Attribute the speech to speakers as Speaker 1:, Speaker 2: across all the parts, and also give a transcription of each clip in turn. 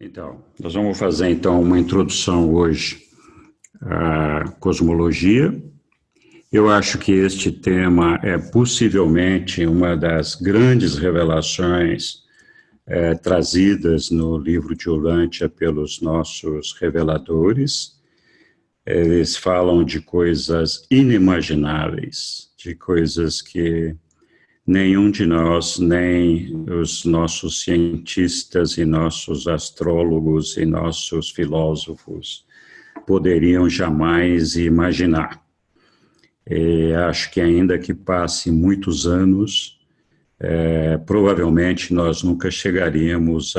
Speaker 1: Então, nós vamos fazer então uma introdução hoje à cosmologia. Eu acho que este tema é possivelmente uma das grandes revelações trazidas no livro de Ullântia pelos nossos reveladores. Eles falam de coisas inimagináveis, de coisas que nenhum de nós, nem os nossos cientistas e nossos astrólogos e nossos filósofos poderiam jamais imaginar. E acho que ainda que passe muitos anos, provavelmente nós nunca chegaríamos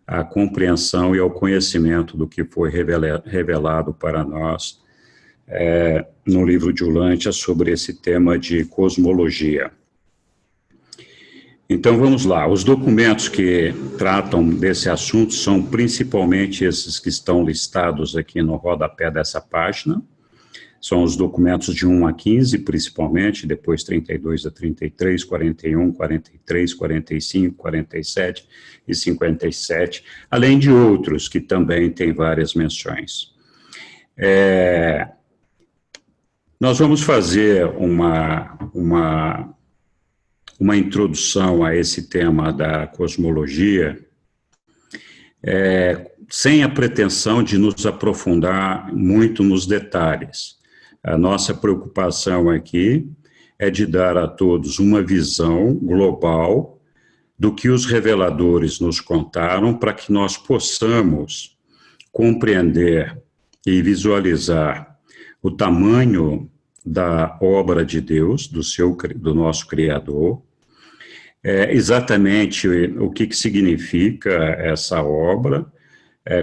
Speaker 1: à compreensão e ao conhecimento do que foi revelado para nós no livro de Ullântia sobre esse tema de cosmologia. Então, vamos lá. Os documentos que tratam desse assunto são principalmente esses que estão listados aqui no rodapé dessa página. São os documentos de 1 a 15, principalmente, depois 32 a 33, 41, 43, 45, 47 e 57, além de outros que também têm várias menções. Nós vamos fazer uma introdução a esse tema da cosmologia, sem a pretensão de nos aprofundar muito nos detalhes. A nossa preocupação aqui é de dar a todos uma visão global do que os reveladores nos contaram, para que nós possamos compreender e visualizar o tamanho da obra de Deus, do nosso Criador, exatamente o que significa essa obra,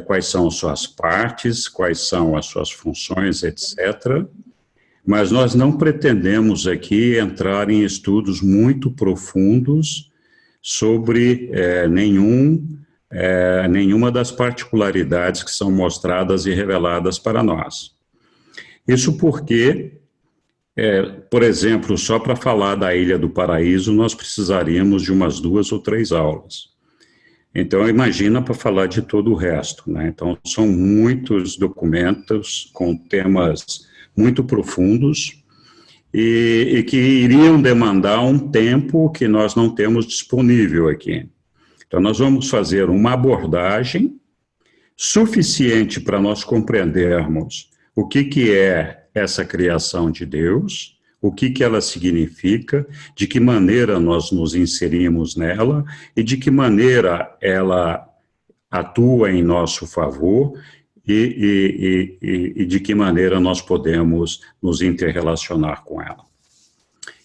Speaker 1: quais são suas partes, quais são as suas funções, etc. Mas nós não pretendemos aqui entrar em estudos muito profundos sobre nenhuma das particularidades que são mostradas e reveladas para nós. Isso porque, por exemplo, só para falar da Ilha do Paraíso, nós precisaríamos de umas 2 ou 3 aulas. Então, imagina para falar de todo o resto, né? Então, são muitos documentos com temas muito profundos e que iriam demandar um tempo que nós não temos disponível aqui. Então, nós vamos fazer uma abordagem suficiente para nós compreendermos o que é essa criação de Deus, o que ela significa, de que maneira nós nos inserimos nela e de que maneira ela atua em nosso favor e de que maneira nós podemos nos interrelacionar com ela.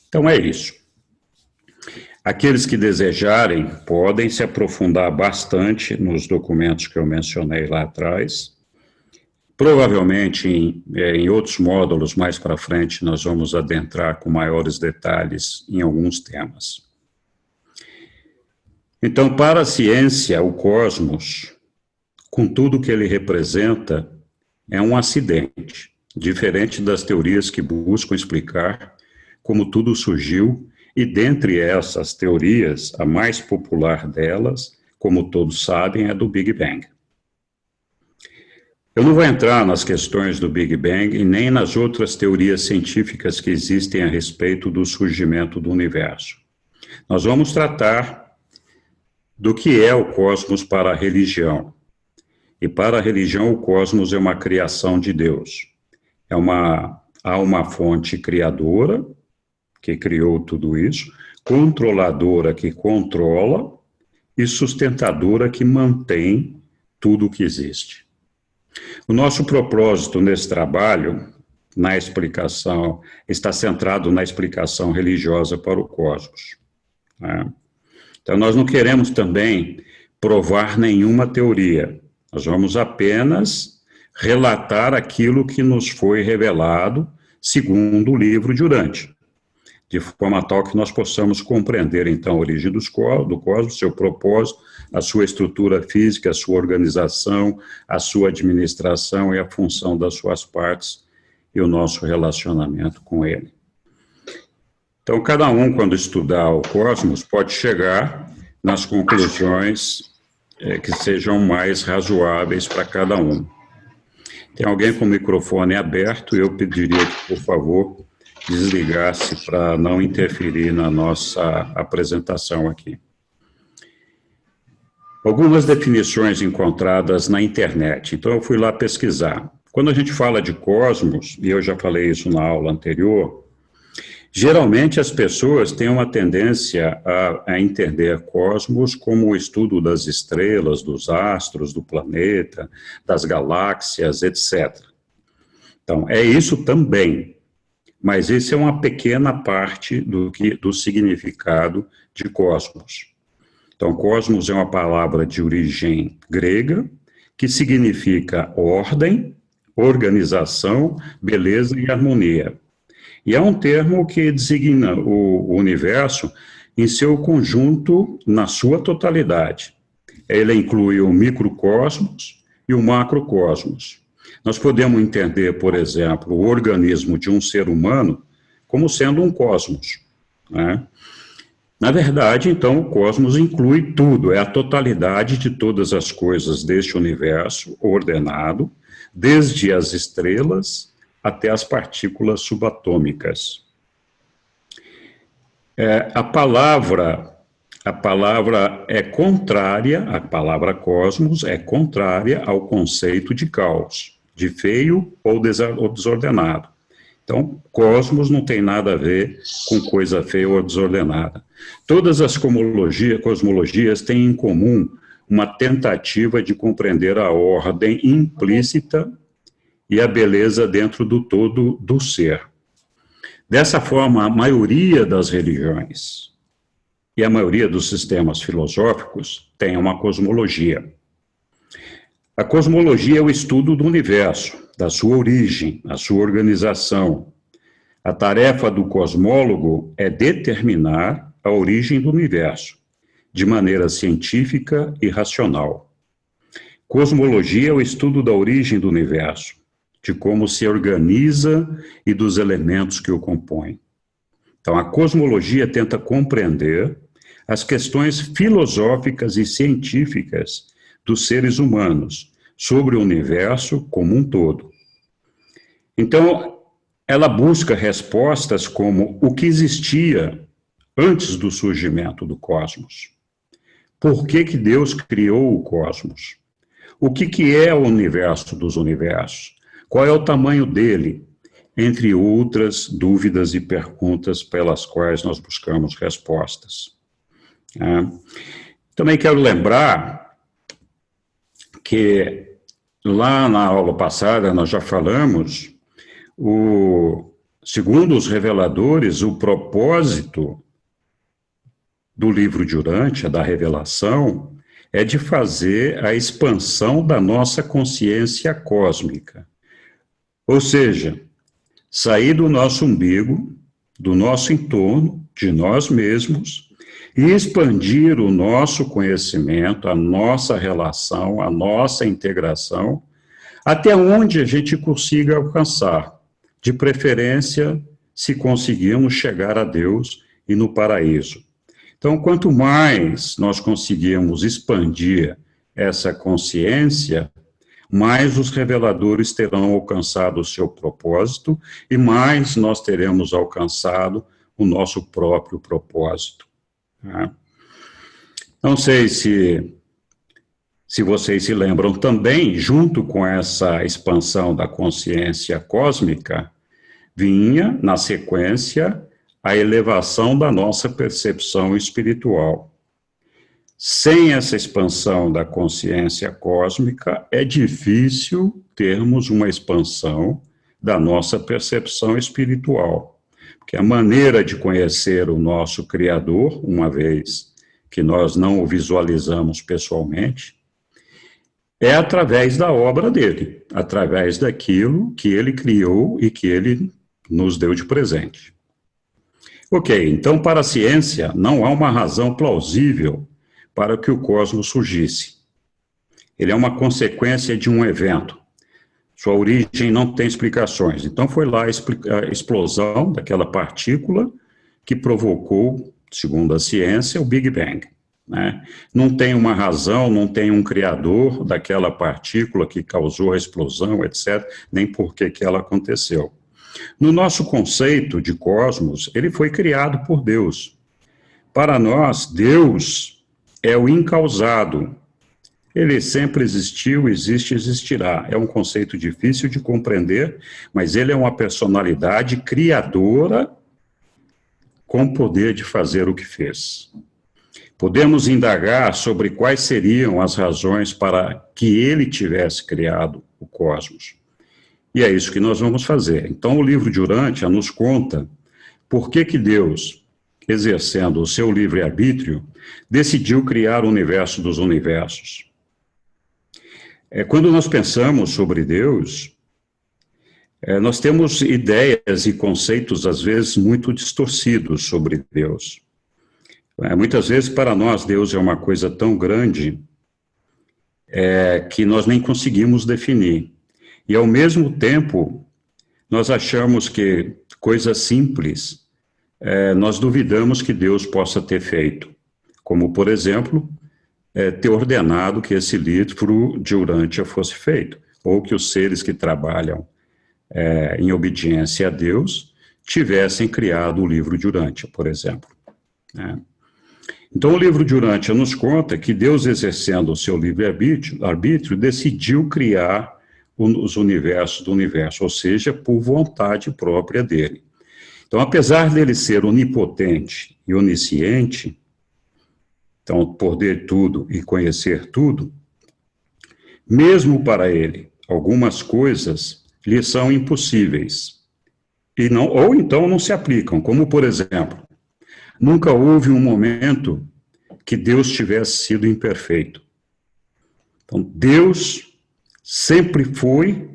Speaker 1: Então é isso. Aqueles que desejarem podem se aprofundar bastante nos documentos que eu mencionei lá atrás. Provavelmente em outros módulos mais para frente nós vamos adentrar com maiores detalhes em alguns temas. Então, para a ciência, o cosmos, com tudo que ele representa, é um acidente, diferente das teorias que buscam explicar como tudo surgiu, e dentre essas teorias, a mais popular delas, como todos sabem, é do Big Bang. Eu não vou entrar nas questões do Big Bang e nem nas outras teorias científicas que existem a respeito do surgimento do universo. Nós vamos tratar do que é o cosmos para a religião. E para a religião, o cosmos é uma criação de Deus. Há uma fonte criadora, que criou tudo isso, controladora, que controla, e sustentadora, que mantém tudo o que existe. O nosso propósito nesse trabalho, na explicação, está centrado na explicação religiosa para o cosmos, né? Então, nós não queremos também provar nenhuma teoria. Nós vamos apenas relatar aquilo que nos foi revelado segundo o livro de Ullântia, de forma tal que nós possamos compreender, então, a origem do cosmos, seu propósito, a sua estrutura física, a sua organização, a sua administração e a função das suas partes e o nosso relacionamento com ele. Então, cada um, quando estudar o cosmos, pode chegar nas conclusões que sejam mais razoáveis para cada um. Tem alguém com o microfone aberto, eu pediria que, por favor, desligasse para não interferir na nossa apresentação aqui. Algumas definições encontradas na internet, então eu fui lá pesquisar. Quando a gente fala de cosmos, e eu já falei isso na aula anterior, geralmente as pessoas têm uma tendência a entender cosmos como o estudo das estrelas, dos astros, do planeta, das galáxias, etc. Então, é isso também, mas isso é uma pequena parte do significado de cosmos. Então, cosmos é uma palavra de origem grega, que significa ordem, organização, beleza e harmonia. E é um termo que designa o universo em seu conjunto, na sua totalidade. Ele inclui o microcosmos e o macrocosmos. Nós podemos entender, por exemplo, o organismo de um ser humano como sendo um cosmos, né? Na verdade, então, o cosmos inclui tudo, é a totalidade de todas as coisas deste universo ordenado, desde as estrelas até as partículas subatômicas. A palavra é contrária, a palavra cosmos é contrária ao conceito de caos, de feio ou desordenado. Então, cosmos não tem nada a ver com coisa feia ou desordenada. Todas as cosmologias têm em comum uma tentativa de compreender a ordem implícita e a beleza dentro do todo do ser. Dessa forma, a maioria das religiões e a maioria dos sistemas filosóficos tem uma cosmologia. A cosmologia é o estudo do universo, da sua origem, a sua organização. A tarefa do cosmólogo é determinar a origem do universo, de maneira científica e racional. Cosmologia é o estudo da origem do universo, de como se organiza e dos elementos que o compõem. Então, a cosmologia tenta compreender as questões filosóficas e científicas dos seres humanos sobre o universo como um todo. Então, ela busca respostas como o que existia antes do surgimento do cosmos. Por que Deus criou o cosmos? O que é o universo dos universos? Qual é o tamanho dele? Entre outras dúvidas e perguntas pelas quais nós buscamos respostas. Também quero lembrar que lá na aula passada nós já falamos, segundo os reveladores, o propósito do livro de Urântia, da revelação, é de fazer a expansão da nossa consciência cósmica. Ou seja, sair do nosso umbigo, do nosso entorno, de nós mesmos, e expandir o nosso conhecimento, a nossa relação, a nossa integração, até onde a gente consiga alcançar, de preferência, se conseguirmos chegar a Deus e no paraíso. Então, quanto mais nós conseguirmos expandir essa consciência, mais os reveladores terão alcançado o seu propósito e mais nós teremos alcançado o nosso próprio propósito. Não sei se vocês se lembram também, junto com essa expansão da consciência cósmica, vinha, na sequência, a elevação da nossa percepção espiritual. Sem essa expansão da consciência cósmica, é difícil termos uma expansão da nossa percepção espiritual. Porque a maneira de conhecer o nosso Criador, uma vez que nós não o visualizamos pessoalmente, é através da obra dele, através daquilo que ele criou e que ele nos deu de presente. Ok, então para a ciência não há uma razão plausível para que o cosmos surgisse. Ele é uma consequência de um evento. Sua origem não tem explicações. Então foi lá a explosão daquela partícula que provocou, segundo a ciência, o Big Bang. né? Não tem uma razão, não tem um criador daquela partícula que causou a explosão, etc., nem por que ela aconteceu. No nosso conceito de cosmos, ele foi criado por Deus. Para nós, Deus é o incausado. Ele sempre existiu, existe e existirá. É um conceito difícil de compreender, mas ele é uma personalidade criadora com poder de fazer o que fez. Podemos indagar sobre quais seriam as razões para que ele tivesse criado o cosmos. E é isso que nós vamos fazer. Então, o livro de Urântia nos conta por que Deus, exercendo o seu livre-arbítrio, decidiu criar o universo dos universos. Quando nós pensamos sobre Deus, nós temos ideias e conceitos, às vezes, muito distorcidos sobre Deus. Muitas vezes, para nós, Deus é uma coisa tão grande que nós nem conseguimos definir. E, ao mesmo tempo, nós achamos que coisas simples, nós duvidamos que Deus possa ter feito. Como, por exemplo, ter ordenado que esse livro de Urântia fosse feito, ou que os seres que trabalham em obediência a Deus tivessem criado o livro de Urântia, por exemplo. Então, o livro de Urântia nos conta que Deus, exercendo o seu livre-arbítrio, decidiu criar os universos do universo, ou seja, por vontade própria dele. Então, apesar dele ser onipotente e onisciente, então, poder tudo e conhecer tudo, mesmo para ele, algumas coisas lhe são impossíveis, ou então não se aplicam, como, por exemplo, nunca houve um momento que Deus tivesse sido imperfeito. Então, Deus sempre foi,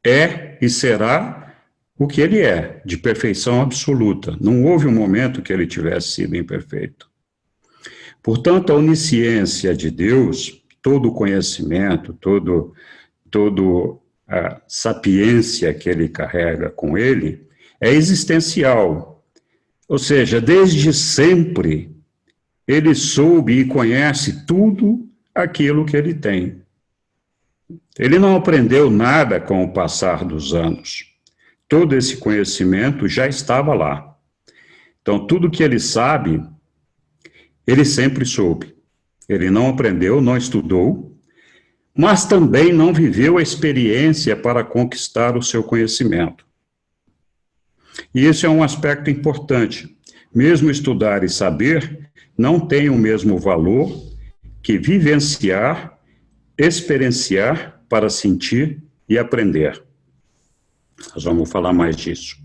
Speaker 1: é e será o que ele é, de perfeição absoluta. Não houve um momento que ele tivesse sido imperfeito. Portanto, a onisciência de Deus, todo o conhecimento, toda a sapiência que ele carrega com ele, é existencial. Ou seja, desde sempre, ele soube e conhece tudo aquilo que ele tem. Ele não aprendeu nada com o passar dos anos. Todo esse conhecimento já estava lá. Então, tudo que ele sabe, ele sempre soube. Ele não aprendeu, não estudou, mas também não viveu a experiência para conquistar o seu conhecimento. E esse é um aspecto importante. Mesmo estudar e saber não tem o mesmo valor que vivenciar, experienciar para sentir e aprender. Nós vamos falar mais disso.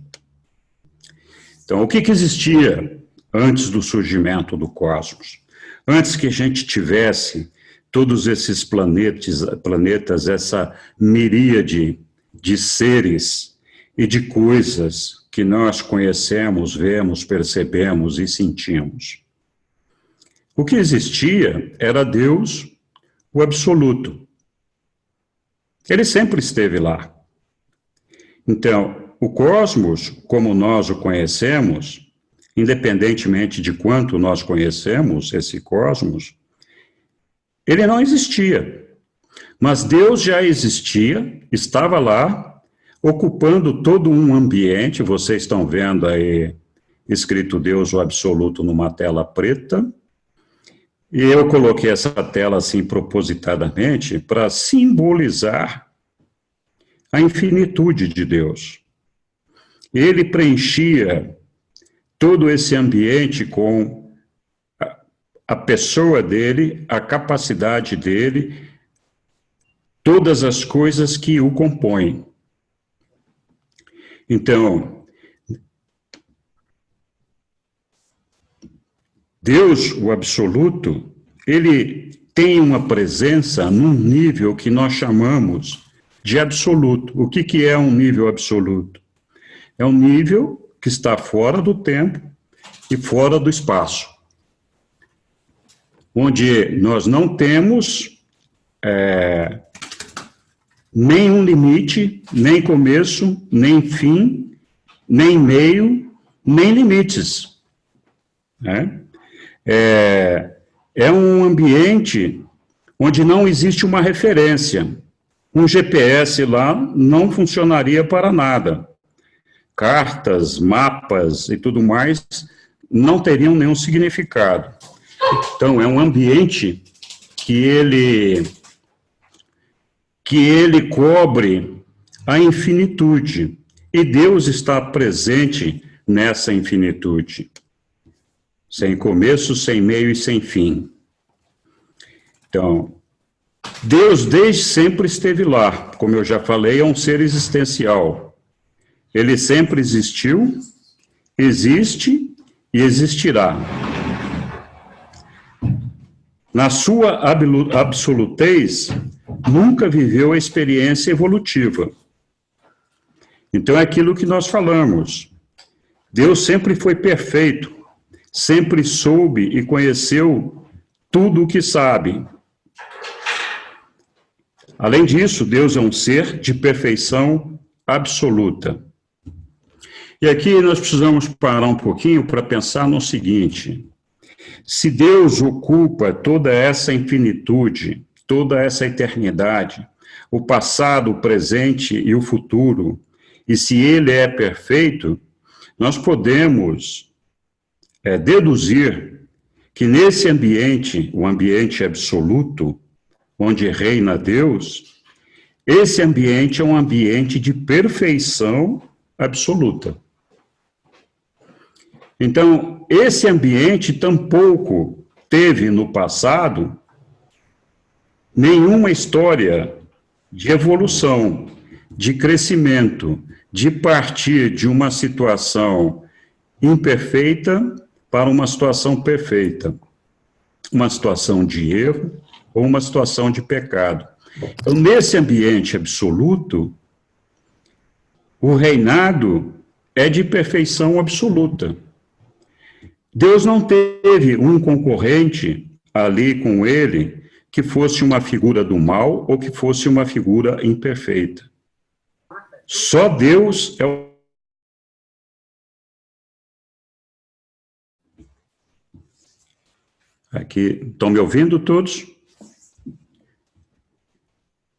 Speaker 1: Então, o que existia antes do surgimento do cosmos? Antes que a gente tivesse todos esses planetas, essa miríade de seres e de coisas que nós conhecemos, vemos, percebemos e sentimos. O que existia era Deus, o absoluto. Ele sempre esteve lá. Então, o cosmos, como nós o conhecemos, independentemente de quanto nós conhecemos esse cosmos, ele não existia. Mas Deus já existia, estava lá, ocupando todo um ambiente. Vocês estão vendo aí, escrito Deus, o absoluto, numa tela preta. E eu coloquei essa tela assim propositadamente para simbolizar a infinitude de Deus. Ele preenchia todo esse ambiente com a pessoa dele, a capacidade dele, todas as coisas que o compõem. Então, Deus, o absoluto, ele tem uma presença num nível que nós chamamos de absoluto. O que é um nível absoluto? É um nível que está fora do tempo e fora do espaço, onde nós não temos nenhum limite, nem começo, nem fim, nem meio, nem limites, né? é um ambiente onde não existe uma referência. Um GPS lá não funcionaria para nada. Cartas, mapas e tudo mais não teriam nenhum significado. Então, é um ambiente que ele cobre a infinitude. E Deus está presente nessa infinitude. Sem começo, sem meio e sem fim. Então, Deus desde sempre esteve lá. Como eu já falei, é um ser existencial. Ele sempre existiu, existe e existirá. Na sua absolutez, nunca viveu a experiência evolutiva. Então, é aquilo que nós falamos. Deus sempre foi perfeito, sempre soube e conheceu tudo o que sabe. Além disso, Deus é um ser de perfeição absoluta. E aqui nós precisamos parar um pouquinho para pensar no seguinte: se Deus ocupa toda essa infinitude, toda essa eternidade, o passado, o presente e o futuro, e se Ele é perfeito, nós podemos deduzir que nesse ambiente, o ambiente absoluto, onde reina Deus, esse ambiente é um ambiente de perfeição absoluta. Então, esse ambiente tampouco teve no passado nenhuma história de evolução, de crescimento, de partir de uma situação imperfeita para uma situação perfeita, uma situação de erro ou uma situação de pecado. Então, nesse ambiente absoluto, o reinado é de perfeição absoluta. Deus não teve um concorrente ali com ele que fosse uma figura do mal ou que fosse uma figura imperfeita. Só Deus é o... Aqui, estão me ouvindo todos?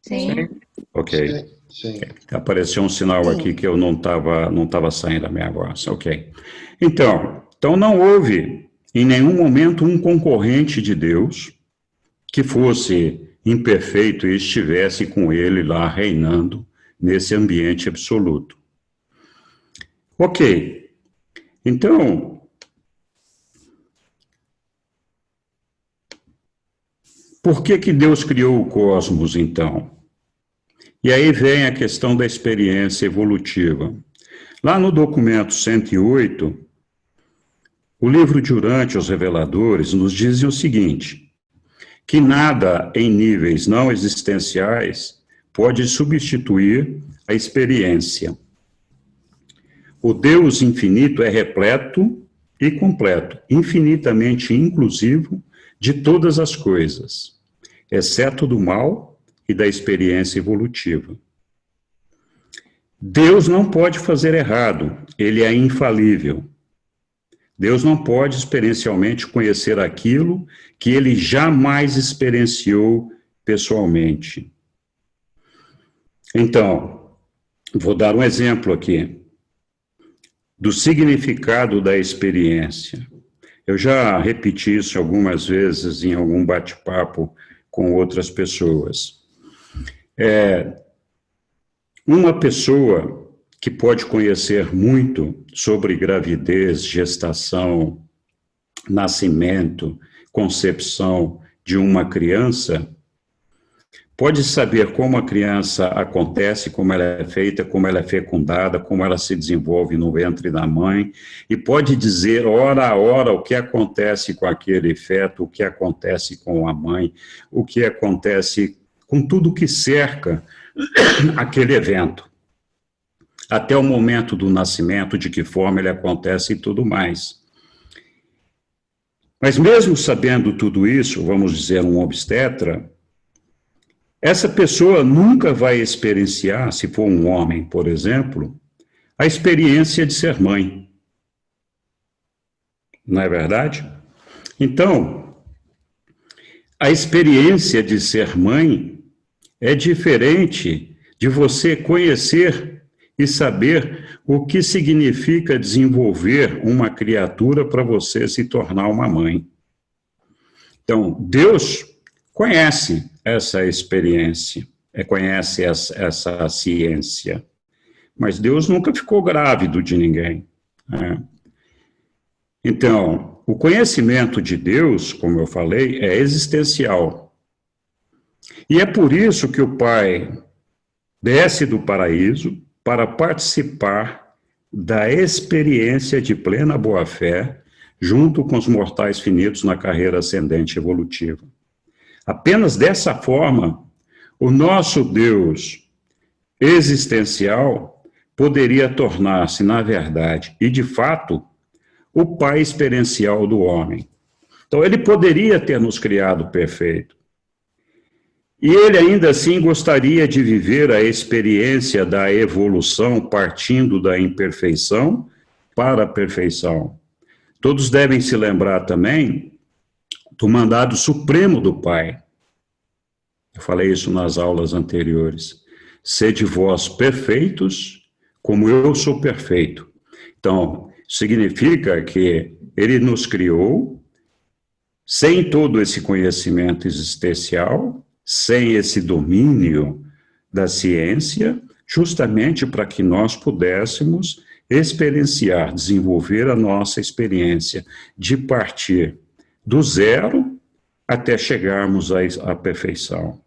Speaker 2: Sim.
Speaker 1: Ok.
Speaker 3: Sim.
Speaker 1: Apareceu um sinal aqui que eu não estava saindo da minha voz. Ok. Então não houve em nenhum momento um concorrente de Deus que fosse imperfeito e estivesse com ele lá reinando nesse ambiente absoluto. Ok. Então, por que Deus criou o cosmos, então? E aí vem a questão da experiência evolutiva. Lá no documento 108, o livro de Urântia, os Reveladores, nos diz o seguinte: que nada em níveis não existenciais pode substituir a experiência. O Deus infinito é repleto e completo, infinitamente inclusivo de todas as coisas, exceto do mal e da experiência evolutiva. Deus não pode fazer errado, ele é infalível. Deus não pode experiencialmente conhecer aquilo que ele jamais experienciou pessoalmente. Então, vou dar um exemplo aqui do significado da experiência. Eu já repeti isso algumas vezes em algum bate-papo com outras pessoas. Uma pessoa que pode conhecer muito sobre gravidez, gestação, nascimento, concepção de uma criança, pode saber como a criança acontece, como ela é feita, como ela é fecundada, como ela se desenvolve no ventre da mãe, e pode dizer hora a hora o que acontece com aquele feto, o que acontece com a mãe, o que acontece com tudo que cerca aquele evento, até o momento do nascimento, de que forma ele acontece e tudo mais. Mas mesmo sabendo tudo isso, vamos dizer, um obstetra, essa pessoa nunca vai experienciar, se for um homem, por exemplo, a experiência de ser mãe. Não é verdade? Então, A experiência de ser mãe é diferente de você conhecer e saber o que significa desenvolver uma criatura para você se tornar uma mãe. Então, Deus conhece essa experiência, conhece essa ciência, mas Deus nunca ficou grávido de ninguém, né? Então, o conhecimento de Deus, como eu falei, é existencial. E é por isso que o Pai desce do paraíso para participar da experiência de plena boa-fé, junto com os mortais finitos na carreira ascendente evolutiva. Apenas dessa forma, o nosso Deus existencial poderia tornar-se, na verdade, e de fato, o Pai experiencial do homem. Então, ele poderia ter nos criado perfeito. E ele ainda assim gostaria de viver a experiência da evolução partindo da imperfeição para a perfeição. Todos devem se lembrar também do mandado supremo do Pai. Eu falei isso nas aulas anteriores. Sede vós perfeitos, como eu sou perfeito. Então, significa que ele nos criou sem todo esse conhecimento existencial, sem esse domínio da ciência, justamente para que nós pudéssemos experienciar, desenvolver a nossa experiência de partir do zero até chegarmos à perfeição.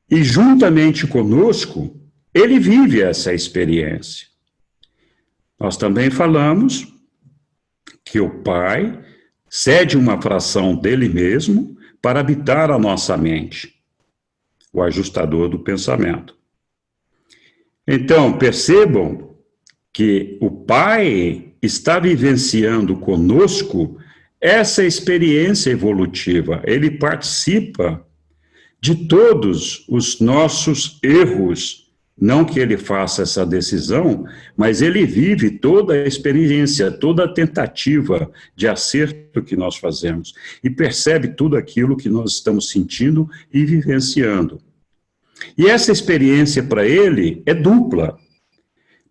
Speaker 1: E juntamente conosco, ele vive essa experiência. Nós também falamos que o Pai cede uma fração dele mesmo para habitar a nossa mente, o ajustador do pensamento. Então, percebam que o Pai está vivenciando conosco essa experiência evolutiva. Ele participa de todos os nossos erros. Não que ele faça essa decisão, mas ele vive toda a experiência, toda a tentativa de acerto que nós fazemos. E percebe tudo aquilo que nós estamos sentindo e vivenciando. E essa experiência para ele é dupla,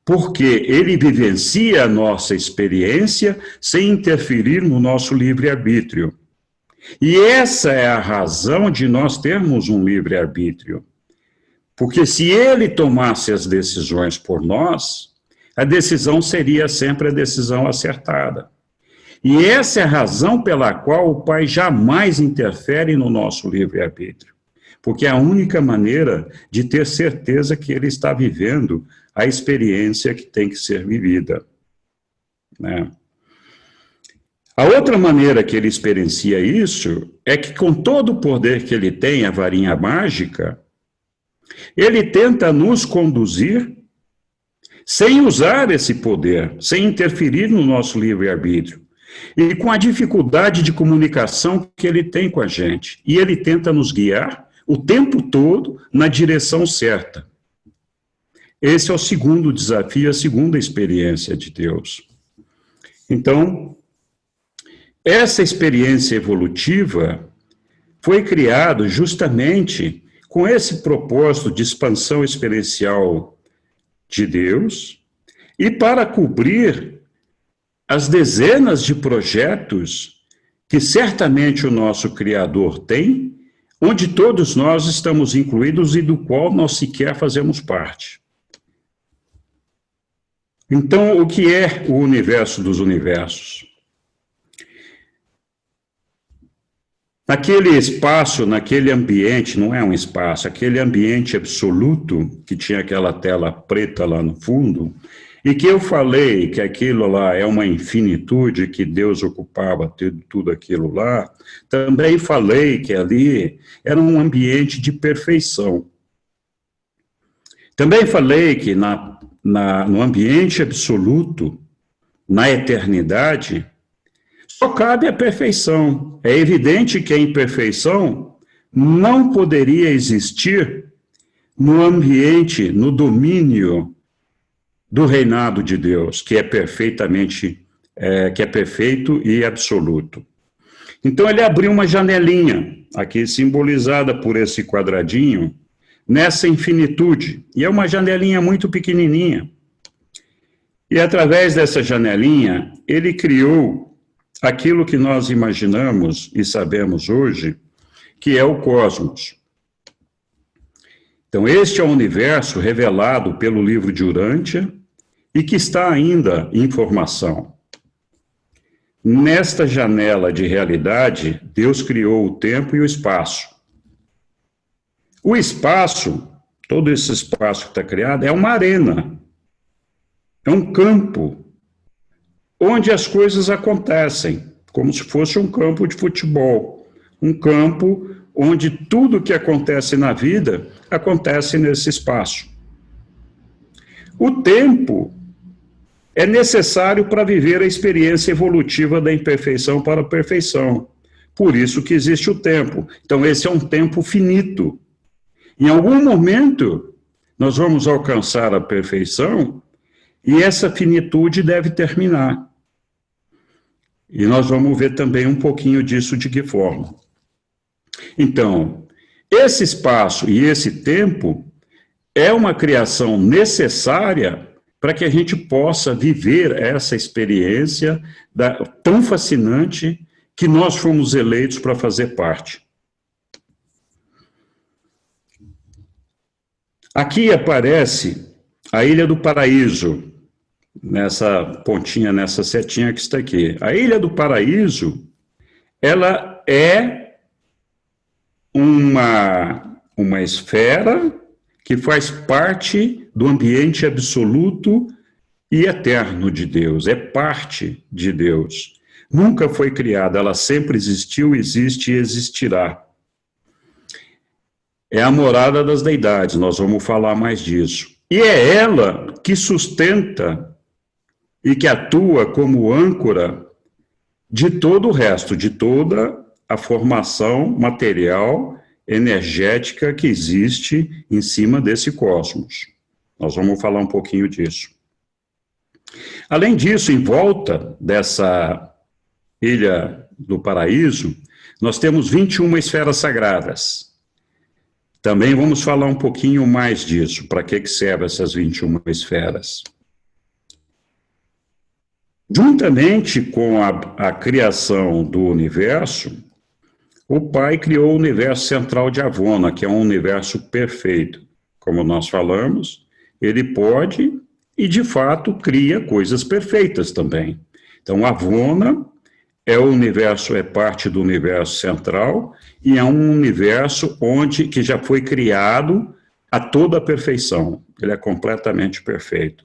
Speaker 1: porque ele vivencia a nossa experiência sem interferir no nosso livre-arbítrio. E essa é a razão de nós termos um livre-arbítrio. Porque se ele tomasse as decisões por nós, a decisão seria sempre a decisão acertada. E essa é a razão pela qual o Pai jamais interfere no nosso livre-arbítrio. Porque é a única maneira de ter certeza que ele está vivendo a experiência que tem que ser vivida, né? A outra maneira que ele experiencia isso é que, com todo o poder que ele tem, a varinha mágica, ele tenta nos conduzir sem usar esse poder, sem interferir no nosso livre-arbítrio, e com a dificuldade de comunicação que ele tem com a gente. E ele tenta nos guiar o tempo todo na direção certa. Esse é o segundo desafio, a segunda experiência de Deus. Então, essa experiência evolutiva foi criada justamente com esse propósito de expansão experiencial de Deus e para cobrir as dezenas de projetos que certamente o nosso Criador tem, onde todos nós estamos incluídos e do qual nós sequer fazemos parte. Então, o que é o universo dos universos? Naquele espaço, naquele ambiente, não é um espaço, aquele ambiente absoluto, que tinha aquela tela preta lá no fundo, e que eu falei que aquilo lá é uma infinitude, que Deus ocupava tudo aquilo lá, também falei que ali era um ambiente de perfeição. Também falei que no ambiente absoluto, na eternidade, só cabe a perfeição. É evidente que a imperfeição não poderia existir no ambiente, no domínio do reinado de Deus, que é perfeito e absoluto. Então ele abriu uma janelinha, aqui simbolizada por esse quadradinho, nessa infinitude. E é uma janelinha muito pequenininha. E através dessa janelinha, ele criou aquilo que nós imaginamos e sabemos hoje, que é o cosmos. Então, este é o universo revelado pelo livro de Urântia e que está ainda em formação. Nesta janela de realidade, Deus criou o tempo e o espaço. O espaço, todo esse espaço que está criado, é uma arena, é um campo, onde as coisas acontecem, como se fosse um campo de futebol, um campo onde tudo que acontece na vida acontece nesse espaço. O tempo é necessário para viver a experiência evolutiva da imperfeição para a perfeição. Por isso que existe o tempo. Então, esse é um tempo finito. Em algum momento, nós vamos alcançar a perfeição e essa finitude deve terminar. E nós vamos ver também um pouquinho disso, de que forma. Então, esse espaço e esse tempo é uma criação necessária para que a gente possa viver essa experiência tão fascinante que nós fomos eleitos para fazer parte. Aqui aparece a Ilha do Paraíso, nessa pontinha, nessa setinha que está aqui. A Ilha do Paraíso, ela é uma esfera que faz parte do ambiente absoluto e eterno de Deus, é parte de Deus. Nunca foi criada, ela sempre existiu, existe e existirá. É a morada das deidades, nós vamos falar mais disso. E é ela que sustenta e que atua como âncora de todo o resto, de toda a formação material, energética que existe em cima desse cosmos. Nós vamos falar um pouquinho disso. Além disso, em volta dessa Ilha do Paraíso, nós temos 21 esferas sagradas. Também vamos falar um pouquinho mais disso, para que servem essas 21 esferas. Juntamente com a criação do universo, o Pai criou o universo central de Avona, que é um universo perfeito. Como nós falamos, ele pode e, de fato, cria coisas perfeitas também. Então, Avona é parte do universo central e é um universo que já foi criado a toda a perfeição. Ele é completamente perfeito.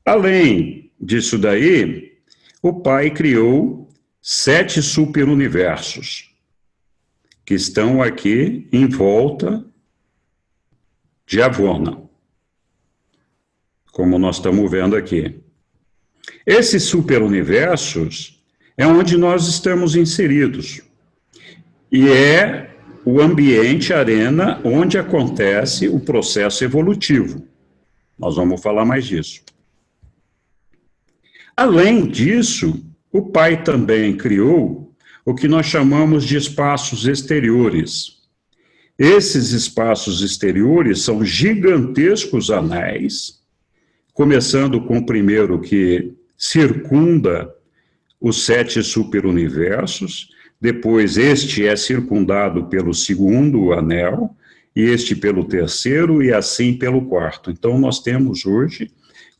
Speaker 1: Além disso daí, o Pai criou 7 superuniversos que estão aqui em volta de Avona, como nós estamos vendo aqui. Esses superuniversos é onde nós estamos inseridos e é o ambiente, a arena, onde acontece o processo evolutivo. Nós vamos falar mais disso. Além disso, o Pai também criou o que nós chamamos de espaços exteriores. Esses espaços exteriores são gigantescos anéis, começando com o primeiro que circunda os 7 superuniversos, depois este é circundado pelo segundo anel, e este pelo terceiro, e assim pelo quarto. Então nós temos hoje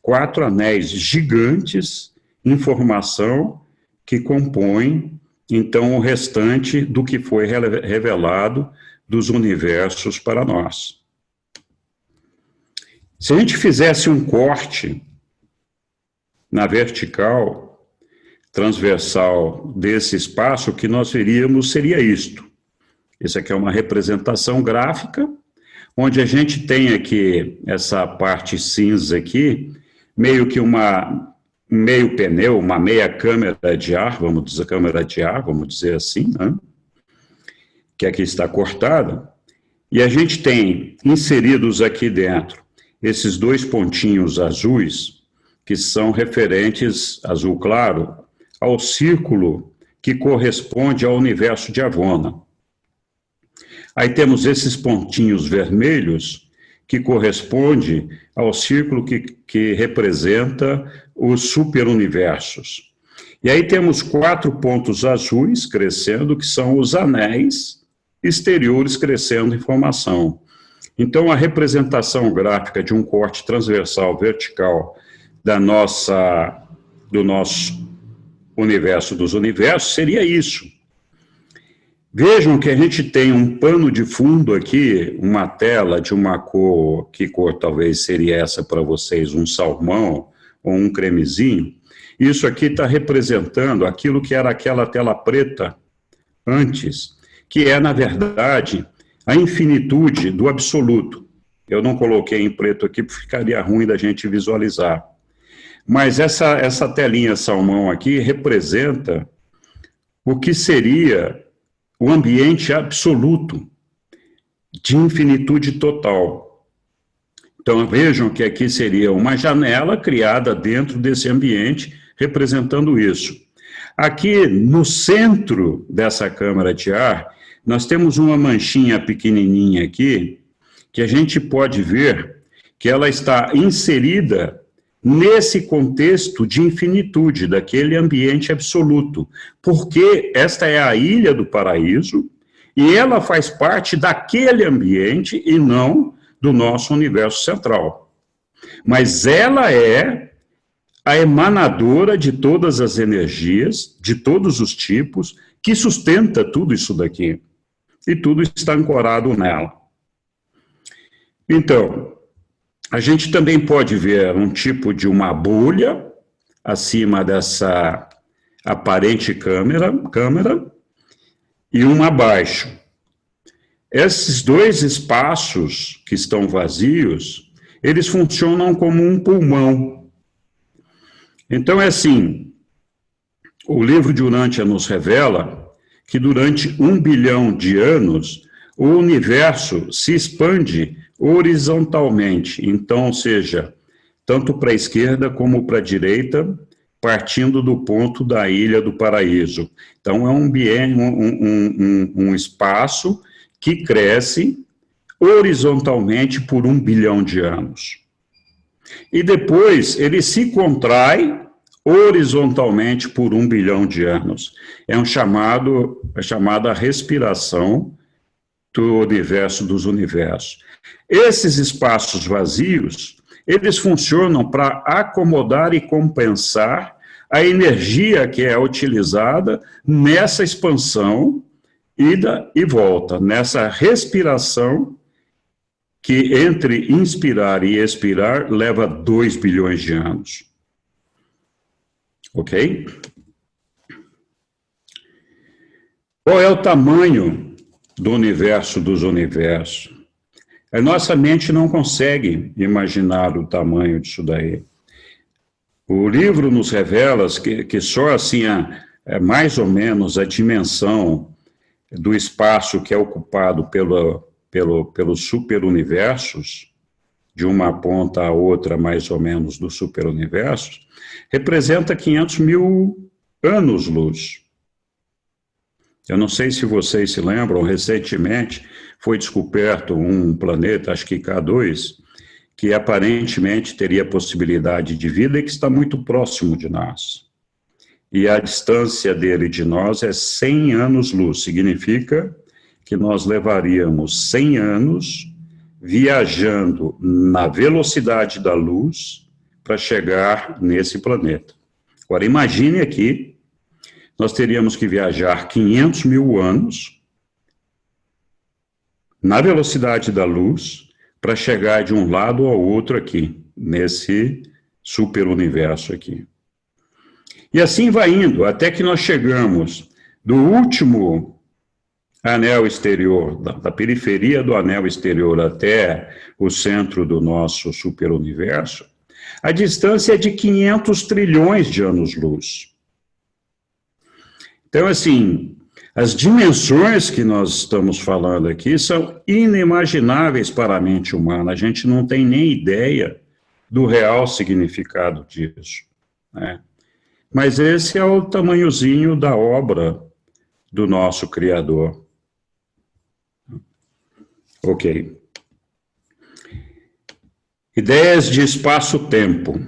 Speaker 1: 4 anéis gigantes em formação que compõem, então, o restante do que foi revelado dos universos para nós. Se a gente fizesse um corte na vertical, transversal desse espaço, o que nós veríamos seria isto. Isso aqui é uma representação gráfica, onde a gente tem aqui essa parte cinza aqui, meio que meio pneu, uma meia câmara de ar, vamos dizer assim, né? Que aqui está cortada, e a gente tem inseridos aqui dentro esses 2 pontinhos azuis, que são referentes, azul claro, ao círculo que corresponde ao universo de Avona. Aí temos esses pontinhos vermelhos, que corresponde ao círculo que representa os superuniversos. E aí temos 4 pontos azuis crescendo, que são os anéis exteriores crescendo em formação. Então, a representação gráfica de um corte transversal vertical do nosso universo dos universos seria isso. Vejam que a gente tem um pano de fundo aqui, uma tela de uma cor, que cor talvez seria essa para vocês, um salmão ou um cremezinho. Isso aqui está representando aquilo que era aquela tela preta antes, que é, na verdade, a infinitude do absoluto. Eu não coloquei em preto aqui, porque ficaria ruim da gente visualizar. Mas essa telinha salmão aqui representa o que seria o ambiente absoluto, de infinitude total. Então, vejam que aqui seria uma janela criada dentro desse ambiente, representando isso. Aqui, no centro dessa câmara de ar, nós temos uma manchinha pequenininha aqui, que a gente pode ver que ela está inserida nesse contexto de infinitude, daquele ambiente absoluto, porque esta é a ilha do paraíso, e ela faz parte daquele ambiente e não do nosso universo central. Mas ela é a emanadora de todas as energias, de todos os tipos, que sustenta tudo isso daqui. E tudo está ancorado nela. Então, a gente também pode ver um tipo de uma bolha acima dessa aparente câmera e uma abaixo. Esses 2 espaços que estão vazios, eles funcionam como um pulmão. Então, é assim, o livro de Urântia nos revela que durante 1 bilhão de anos, o universo se expande horizontalmente, então, ou seja, tanto para a esquerda como para a direita, partindo do ponto da Ilha do Paraíso. Então, é um espaço que cresce horizontalmente por 1 bilhão de anos. E depois ele se contrai horizontalmente por 1 bilhão de anos. É chamada respiração do universo dos universos. Esses espaços vazios, eles funcionam para acomodar e compensar a energia que é utilizada nessa expansão, ida e volta, nessa respiração que entre inspirar e expirar leva 2 bilhões de anos. Ok? Qual é o tamanho do universo dos universos? A nossa mente não consegue imaginar o tamanho disso daí. O livro nos revela que só assim, mais ou menos a dimensão do espaço que é ocupado pelos superuniversos, de uma ponta a outra, mais ou menos, dos superuniversos, representa 500 mil anos-luz. Eu não sei se vocês se lembram, recentemente foi descoberto um planeta, acho que K2, que aparentemente teria possibilidade de vida e que está muito próximo de nós. E a distância dele de nós é 100 anos-luz, significa que nós levaríamos 100 anos viajando na velocidade da luz para chegar nesse planeta. Agora, imagine aqui, nós teríamos que viajar 500 mil anos na velocidade da luz para chegar de um lado ao outro aqui, nesse superuniverso aqui. E assim vai indo, até que nós chegamos do último anel exterior, da periferia do anel exterior até o centro do nosso superuniverso, a distância é de 500 trilhões de anos-luz. Então, assim, as dimensões que nós estamos falando aqui são inimagináveis para a mente humana. A gente não tem nem ideia do real significado disso, né? Mas esse é o tamanhozinho da obra do nosso Criador. Ok. Ideias de espaço-tempo.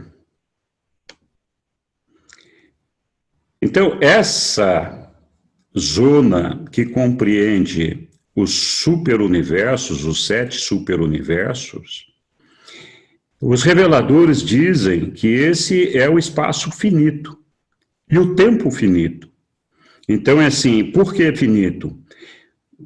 Speaker 1: Então, essa zona que compreende os superuniversos, os 7 superuniversos, os reveladores dizem que esse é o espaço finito e o tempo finito. Então, é assim, por que finito?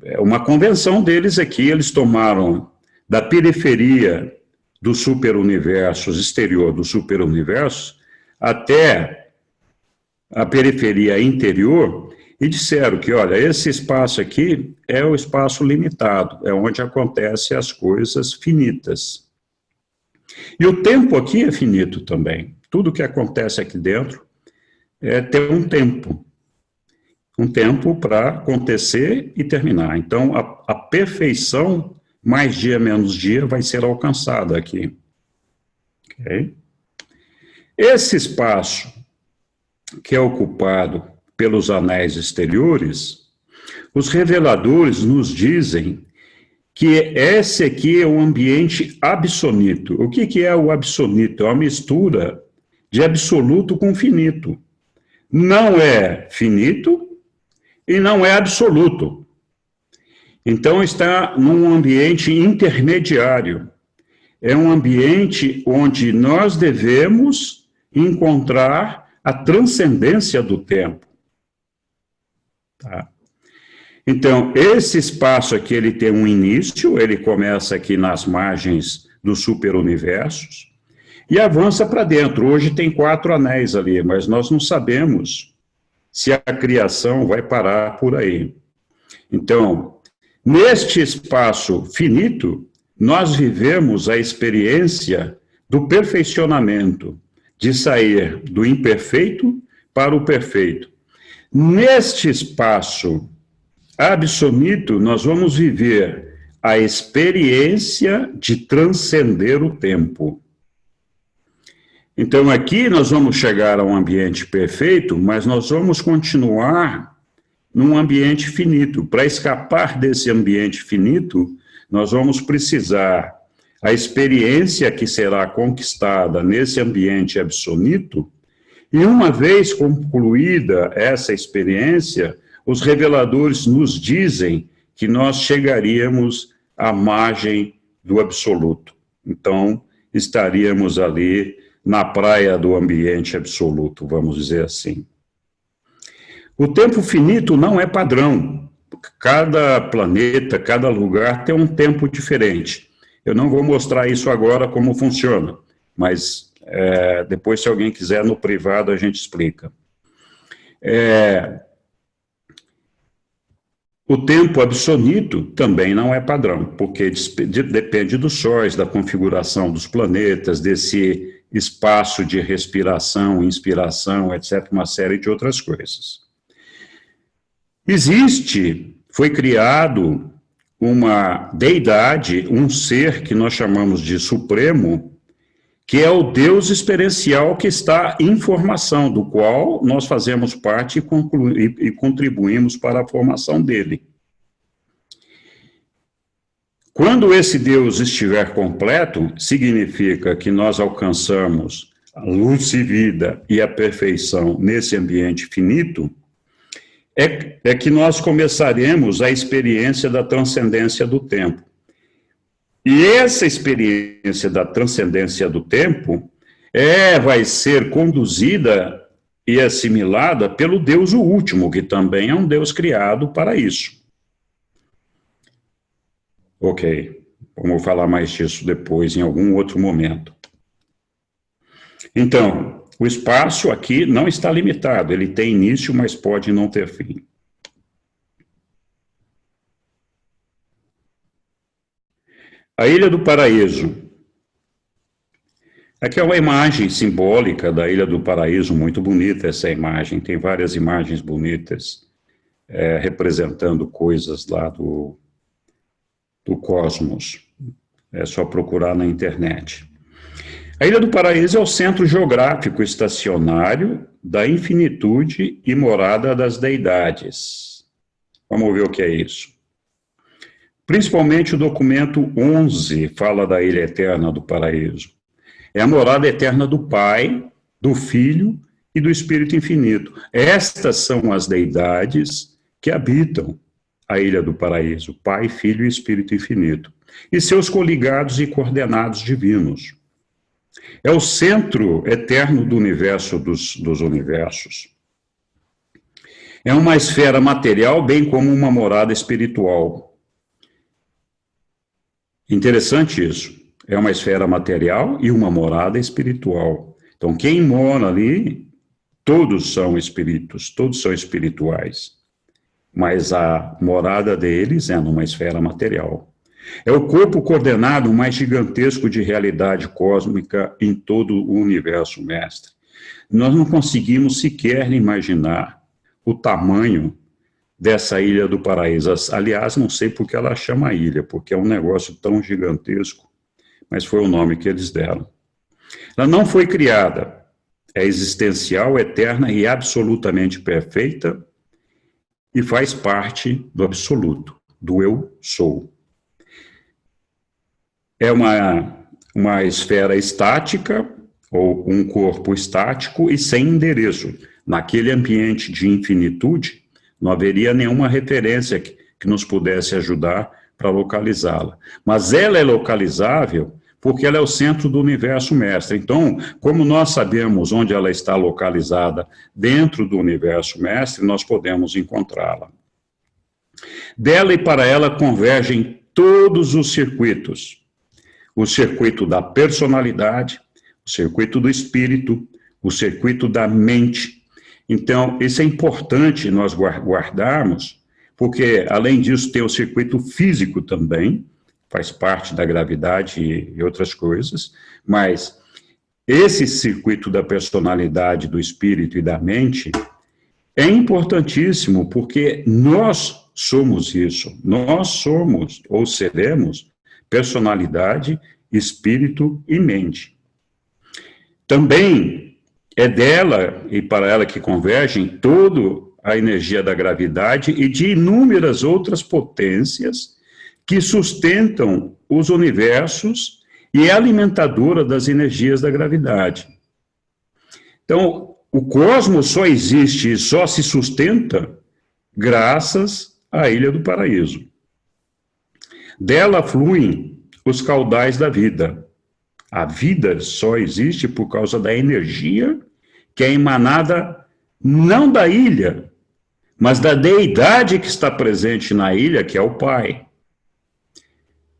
Speaker 1: É uma convenção deles aqui, eles tomaram da periferia dos superuniversos, exterior dos superuniversos, até a periferia interior, e disseram que, olha, esse espaço aqui é o espaço limitado, é onde acontecem as coisas finitas. E o tempo aqui é finito também. Tudo que acontece aqui dentro tem um tempo. Um tempo para acontecer e terminar. Então, a perfeição, mais dia menos dia, vai ser alcançada aqui. Okay? Esse espaço que é ocupado pelos anéis exteriores, os reveladores nos dizem que esse aqui é um ambiente absonito. O que é o absonito? É uma mistura de absoluto com finito. Não é finito e não é absoluto. Então está num ambiente intermediário. É um ambiente onde nós devemos encontrar a transcendência do tempo. Tá? Então, esse espaço aqui, ele tem um início, ele começa aqui nas margens dos superuniversos e avança para dentro. Hoje tem 4 anéis ali, mas nós não sabemos se a criação vai parar por aí. Então, neste espaço finito, nós vivemos a experiência do perfeicionamento, de sair do imperfeito para o perfeito. Neste espaço absoluto, nós vamos viver a experiência de transcender o tempo. Então, aqui nós vamos chegar a um ambiente perfeito, mas nós vamos continuar num ambiente finito. Para escapar desse ambiente finito, nós vamos precisar a experiência que será conquistada nesse ambiente absoluto, e uma vez concluída essa experiência, os reveladores nos dizem que nós chegaríamos à margem do absoluto. Então, estaríamos ali na praia do ambiente absoluto, vamos dizer assim. O tempo finito não é padrão. Cada planeta, cada lugar tem um tempo diferente. Eu não vou mostrar isso agora como funciona, mas depois, se alguém quiser, no privado a gente explica. O tempo absoluto também não é padrão, porque depende dos sóis, da configuração dos planetas, desse espaço de respiração, inspiração, etc., uma série de outras coisas. Foi criado uma deidade, um ser que nós chamamos de Supremo, que é o Deus experiencial que está em formação, do qual nós fazemos parte e contribuímos para a formação dele. Quando esse Deus estiver completo, significa que nós alcançamos a luz e vida e a perfeição nesse ambiente finito, é que nós começaremos a experiência da transcendência do tempo. E essa experiência da transcendência do tempo vai ser conduzida e assimilada pelo Deus o Último, que também é um Deus criado para isso. Ok, vamos falar mais disso depois, em algum outro momento. Então, o espaço aqui não está limitado, ele tem início, mas pode não ter fim. A Ilha do Paraíso. Aqui é uma imagem simbólica da Ilha do Paraíso, muito bonita essa imagem, tem várias imagens bonitas, representando coisas lá do cosmos. É só procurar na internet. A Ilha do Paraíso é o centro geográfico estacionário da infinitude e morada das deidades. Vamos ver o que é isso. Principalmente o documento 11 fala da Ilha Eterna do Paraíso. É a morada eterna do Pai, do Filho e do Espírito Infinito. Estas são as deidades que habitam a Ilha do Paraíso, Pai, Filho e Espírito Infinito, e seus coligados e coordenados divinos. É o centro eterno do universo dos universos. É uma esfera material, bem como uma morada espiritual. Interessante isso. É uma esfera material e uma morada espiritual. Então, quem mora ali, todos são espíritos, todos são espirituais. Mas a morada deles é numa esfera material. É o corpo coordenado mais gigantesco de realidade cósmica em todo o universo mestre. Nós não conseguimos sequer imaginar o tamanho dessa Ilha do Paraíso. Aliás, não sei por que ela chama ilha, porque é um negócio tão gigantesco, mas foi o nome que eles deram. Ela não foi criada, é existencial, eterna e absolutamente perfeita e faz parte do absoluto, do eu sou. É uma esfera estática, ou um corpo estático e sem endereço. Naquele ambiente de infinitude, não haveria nenhuma referência que nos pudesse ajudar para localizá-la. Mas ela é localizável porque ela é o centro do universo mestre. Então, como nós sabemos onde ela está localizada dentro do universo mestre, nós podemos encontrá-la. Dela e para ela convergem todos os circuitos. O circuito da personalidade, o circuito do espírito, o circuito da mente. Então, isso é importante nós guardarmos, porque, além disso, tem o circuito físico também, faz parte da gravidade e outras coisas, mas esse circuito da personalidade, do espírito e da mente é importantíssimo, porque nós somos isso, nós somos, ou seremos, personalidade, espírito e mente. Também é dela e para ela que convergem toda a energia da gravidade e de inúmeras outras potências que sustentam os universos e é alimentadora das energias da gravidade. Então, o cosmos só existe e só se sustenta graças à Ilha do Paraíso. Dela fluem os caudais da vida. A vida só existe por causa da energia que é emanada não da ilha, mas da deidade que está presente na ilha, que é o Pai.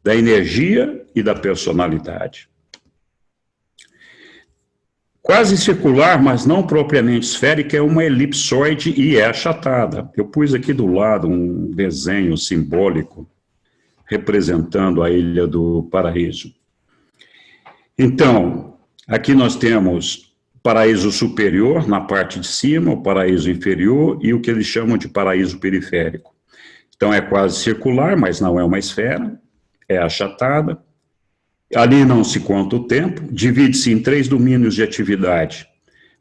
Speaker 1: Da energia e da personalidade. Quase circular, mas não propriamente esférica, é uma elipsoide e é achatada. Eu pus aqui do lado um desenho simbólico representando a Ilha do Paraíso. Então, aqui nós temos o paraíso superior, na parte de cima, o paraíso inferior e o que eles chamam de paraíso periférico. Então, é quase circular, mas não é uma esfera, é achatada. Ali não se conta o tempo, divide-se em 3 domínios de atividade.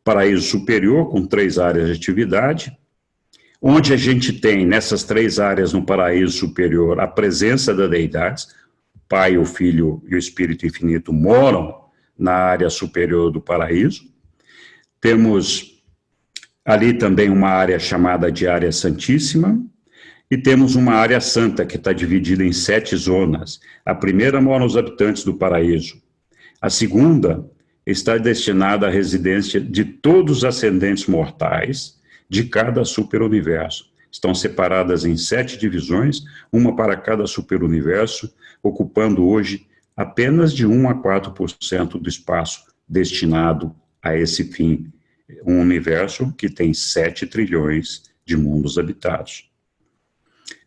Speaker 1: Paraíso superior, com 3 áreas de atividade, onde a gente tem, nessas 3 áreas no paraíso superior, a presença das deidades. O Pai, o Filho e o Espírito Infinito moram na área superior do paraíso. Temos ali também uma área chamada de área santíssima, e temos uma área santa que está dividida em 7 zonas. A primeira moram os habitantes do paraíso. A segunda está destinada à residência de todos os ascendentes mortais de cada superuniverso. Estão separadas em 7 divisões, uma para cada superuniverso, ocupando hoje apenas de 1 a 4% do espaço destinado a esse fim. Um universo que tem 7 trilhões de mundos habitados.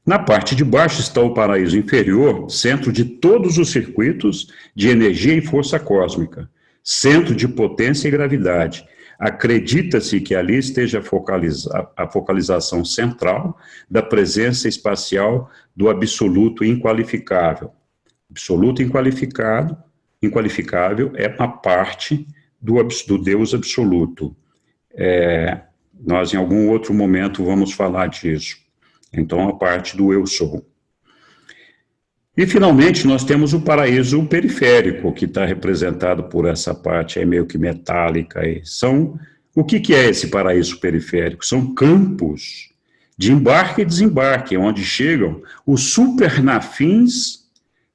Speaker 1: Na parte de baixo está o paraíso inferior, centro de todos os circuitos de energia e força cósmica, centro de potência e gravidade. Acredita-se que ali esteja a focalização central da presença espacial do absoluto inqualificável. Absoluto inqualificado inqualificável, é uma parte do Deus absoluto. Nós, em algum outro momento, vamos falar disso. Então, a parte do eu sou. E, finalmente, nós temos o paraíso periférico, que está representado por essa parte aí meio que metálica. O que é esse paraíso periférico? São campos de embarque e desembarque, onde chegam os supernafins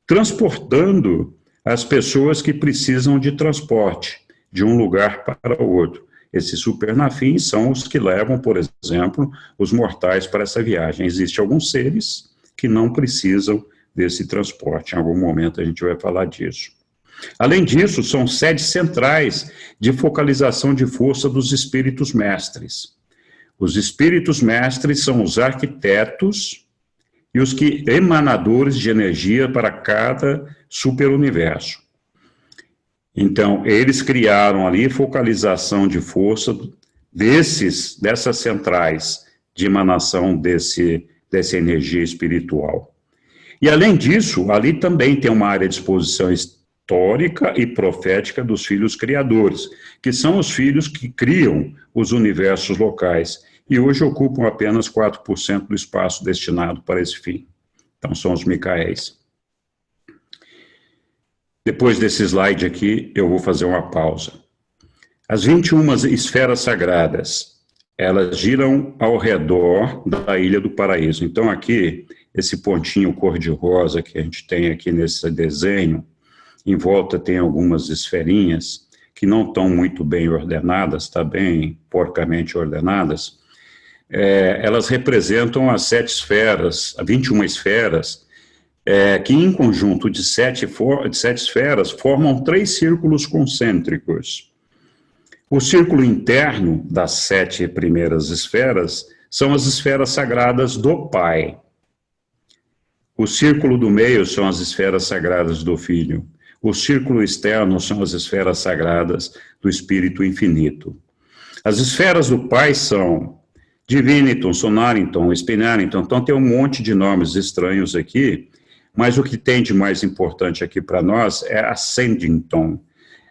Speaker 1: transportando as pessoas que precisam de transporte de um lugar para o outro. Esses supernafins são os que levam, por exemplo, os mortais para essa viagem. Existem alguns seres que não precisam desse transporte. Em algum momento a gente vai falar disso. Além disso, são sedes centrais de focalização de força dos espíritos mestres. Os espíritos mestres são os arquitetos e os que emanadores de energia para cada superuniverso. Então, eles criaram ali focalização de força dessas centrais de emanação dessa energia espiritual. E, além disso, ali também tem uma área de exposição histórica e profética dos filhos criadores, que são os filhos que criam os universos locais, e hoje ocupam apenas 4% do espaço destinado para esse fim. Então, são os Micaéis. Depois desse slide aqui, eu vou fazer uma pausa. As 21 esferas sagradas, elas giram ao redor da Ilha do Paraíso. Então, aqui, esse pontinho cor-de-rosa que a gente tem aqui nesse desenho, em volta tem algumas esferinhas que não estão muito bem ordenadas, está bem porcamente ordenadas. Elas representam as 7 esferas, as 21 esferas, que em conjunto de 7 esferas formam 3 círculos concêntricos. O círculo interno das 7 primeiras esferas são as esferas sagradas do Pai. O círculo do meio são as esferas sagradas do Filho. O círculo externo são as esferas sagradas do Espírito Infinito. As esferas do Pai são Diviniton, Sonariton, Spinariton, então tem um monte de nomes estranhos aqui, mas o que tem de mais importante aqui para nós é Ascendington.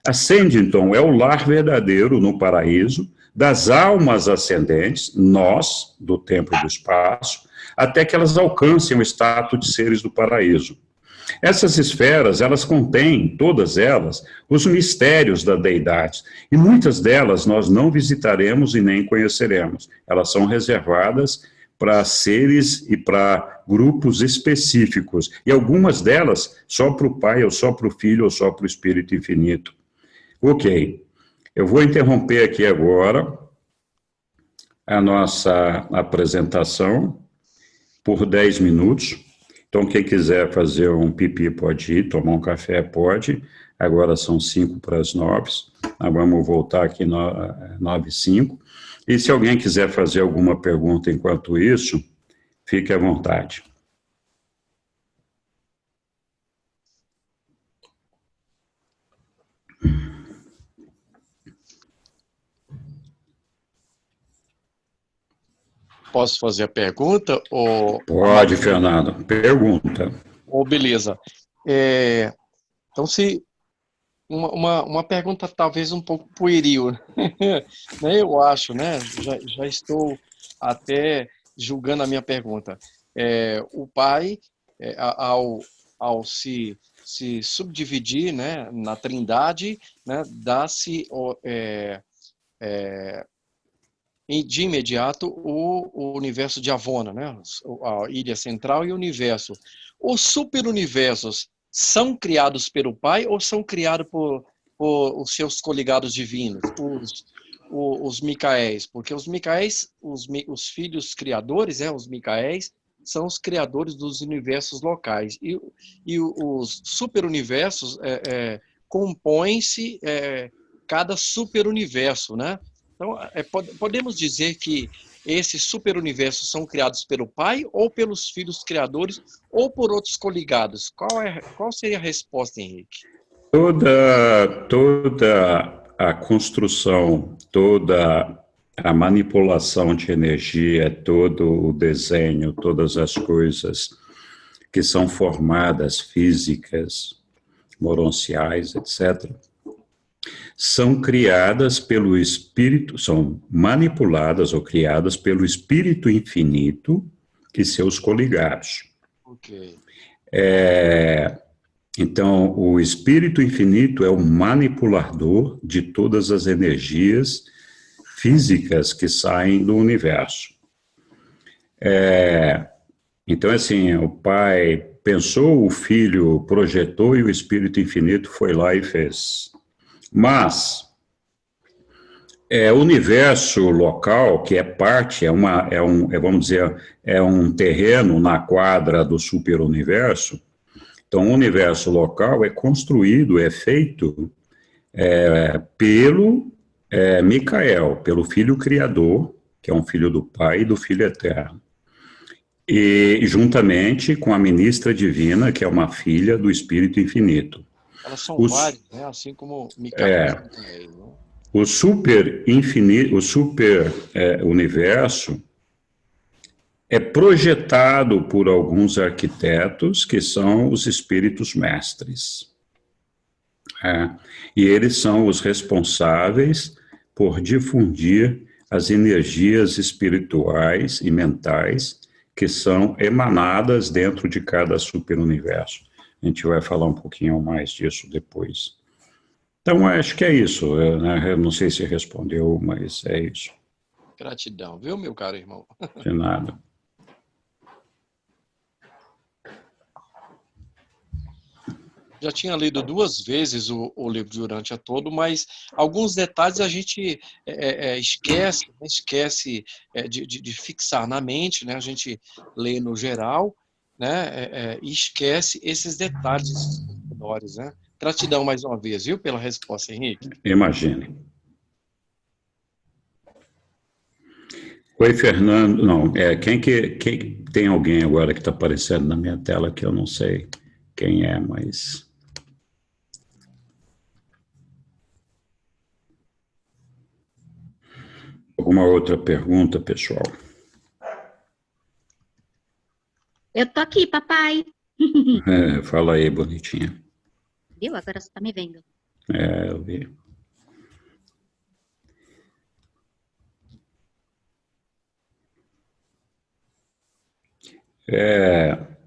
Speaker 1: Ascendington é o lar verdadeiro no paraíso das almas ascendentes, nós, do tempo e do espaço, até que elas alcancem o status de seres do paraíso. Essas esferas, elas contêm, todas elas, os mistérios da deidade, e muitas delas nós não visitaremos e nem conheceremos. Elas são reservadas para seres e para grupos específicos, e algumas delas só para o Pai, ou só para o Filho, ou só para o Espírito Infinito. Ok, eu vou interromper aqui agora a nossa apresentação por 10 minutos. Então, quem quiser fazer um pipi pode ir, tomar um café pode. Agora são 5 para as 9. Nós vamos voltar aqui 9h05. E se alguém quiser fazer alguma pergunta enquanto isso, fique à vontade.
Speaker 2: Posso fazer a pergunta? Ou...
Speaker 1: Pode, Fernando. Pergunta.
Speaker 2: Beleza. Então, se uma pergunta talvez um pouco pueril, né? Eu acho, né? Já estou até julgando a minha pergunta. O Pai, ao se subdividir, né, na Trindade, né, dá-se de imediato o universo de Avona, né? A ilha central e o universo. Os superuniversos são criados pelo Pai ou são criados por os seus coligados divinos, os Micaéis? Porque os Micaéis, os filhos criadores, os Micaéis, são os criadores dos universos locais. E os superuniversos compõem-se cada superuniverso, né? Então, podemos dizer que esses superuniversos são criados pelo Pai ou pelos filhos criadores ou por outros coligados? Qual seria a resposta, Henrique?
Speaker 1: Toda a construção, toda a manipulação de energia, todo o desenho, todas as coisas que são formadas, físicas, moronciais, etc., são criadas pelo Espírito, são manipuladas ou criadas pelo Espírito Infinito e seus coligados.
Speaker 2: Ok.
Speaker 1: Então, o Espírito Infinito é o manipulador de todas as energias físicas que saem do universo. Então, assim, o Pai pensou, o Filho projetou e o Espírito Infinito foi lá e fez. Mas o universo local, que é parte, vamos dizer, é um terreno na quadra do superuniverso. Então, o universo local é construído, é feito pelo Micael, pelo Filho Criador, que é um filho do Pai e do Filho Eterno. E juntamente com a ministra divina, que é uma filha do Espírito Infinito.
Speaker 2: Elas são várias, né? Assim como Micael. Né?
Speaker 1: O super infinito, o super universo é projetado por alguns arquitetos que são os espíritos mestres. E eles são os responsáveis por difundir as energias espirituais e mentais que são emanadas dentro de cada superuniverso. A gente vai falar um pouquinho mais disso depois. Então, acho que é isso. Eu não sei se respondeu, mas é isso.
Speaker 2: Gratidão, viu, meu caro irmão?
Speaker 1: De nada.
Speaker 2: Já tinha lido 2 vezes o livro de Urântia todo, mas alguns detalhes a gente esquece de fixar na mente, né? A gente lê no geral, né? E esquece esses detalhes, esses pormenores, né? Gratidão mais uma vez, viu, pela resposta, Henrique.
Speaker 1: Imagine. Oi, Fernando. Não, quem tem alguém agora que está aparecendo na minha tela que eu não sei quem é, mas... Alguma outra pergunta, pessoal?
Speaker 3: Eu tô aqui, papai.
Speaker 1: Fala aí, bonitinha.
Speaker 3: Viu? Agora você tá me vendo.
Speaker 1: Eu vi.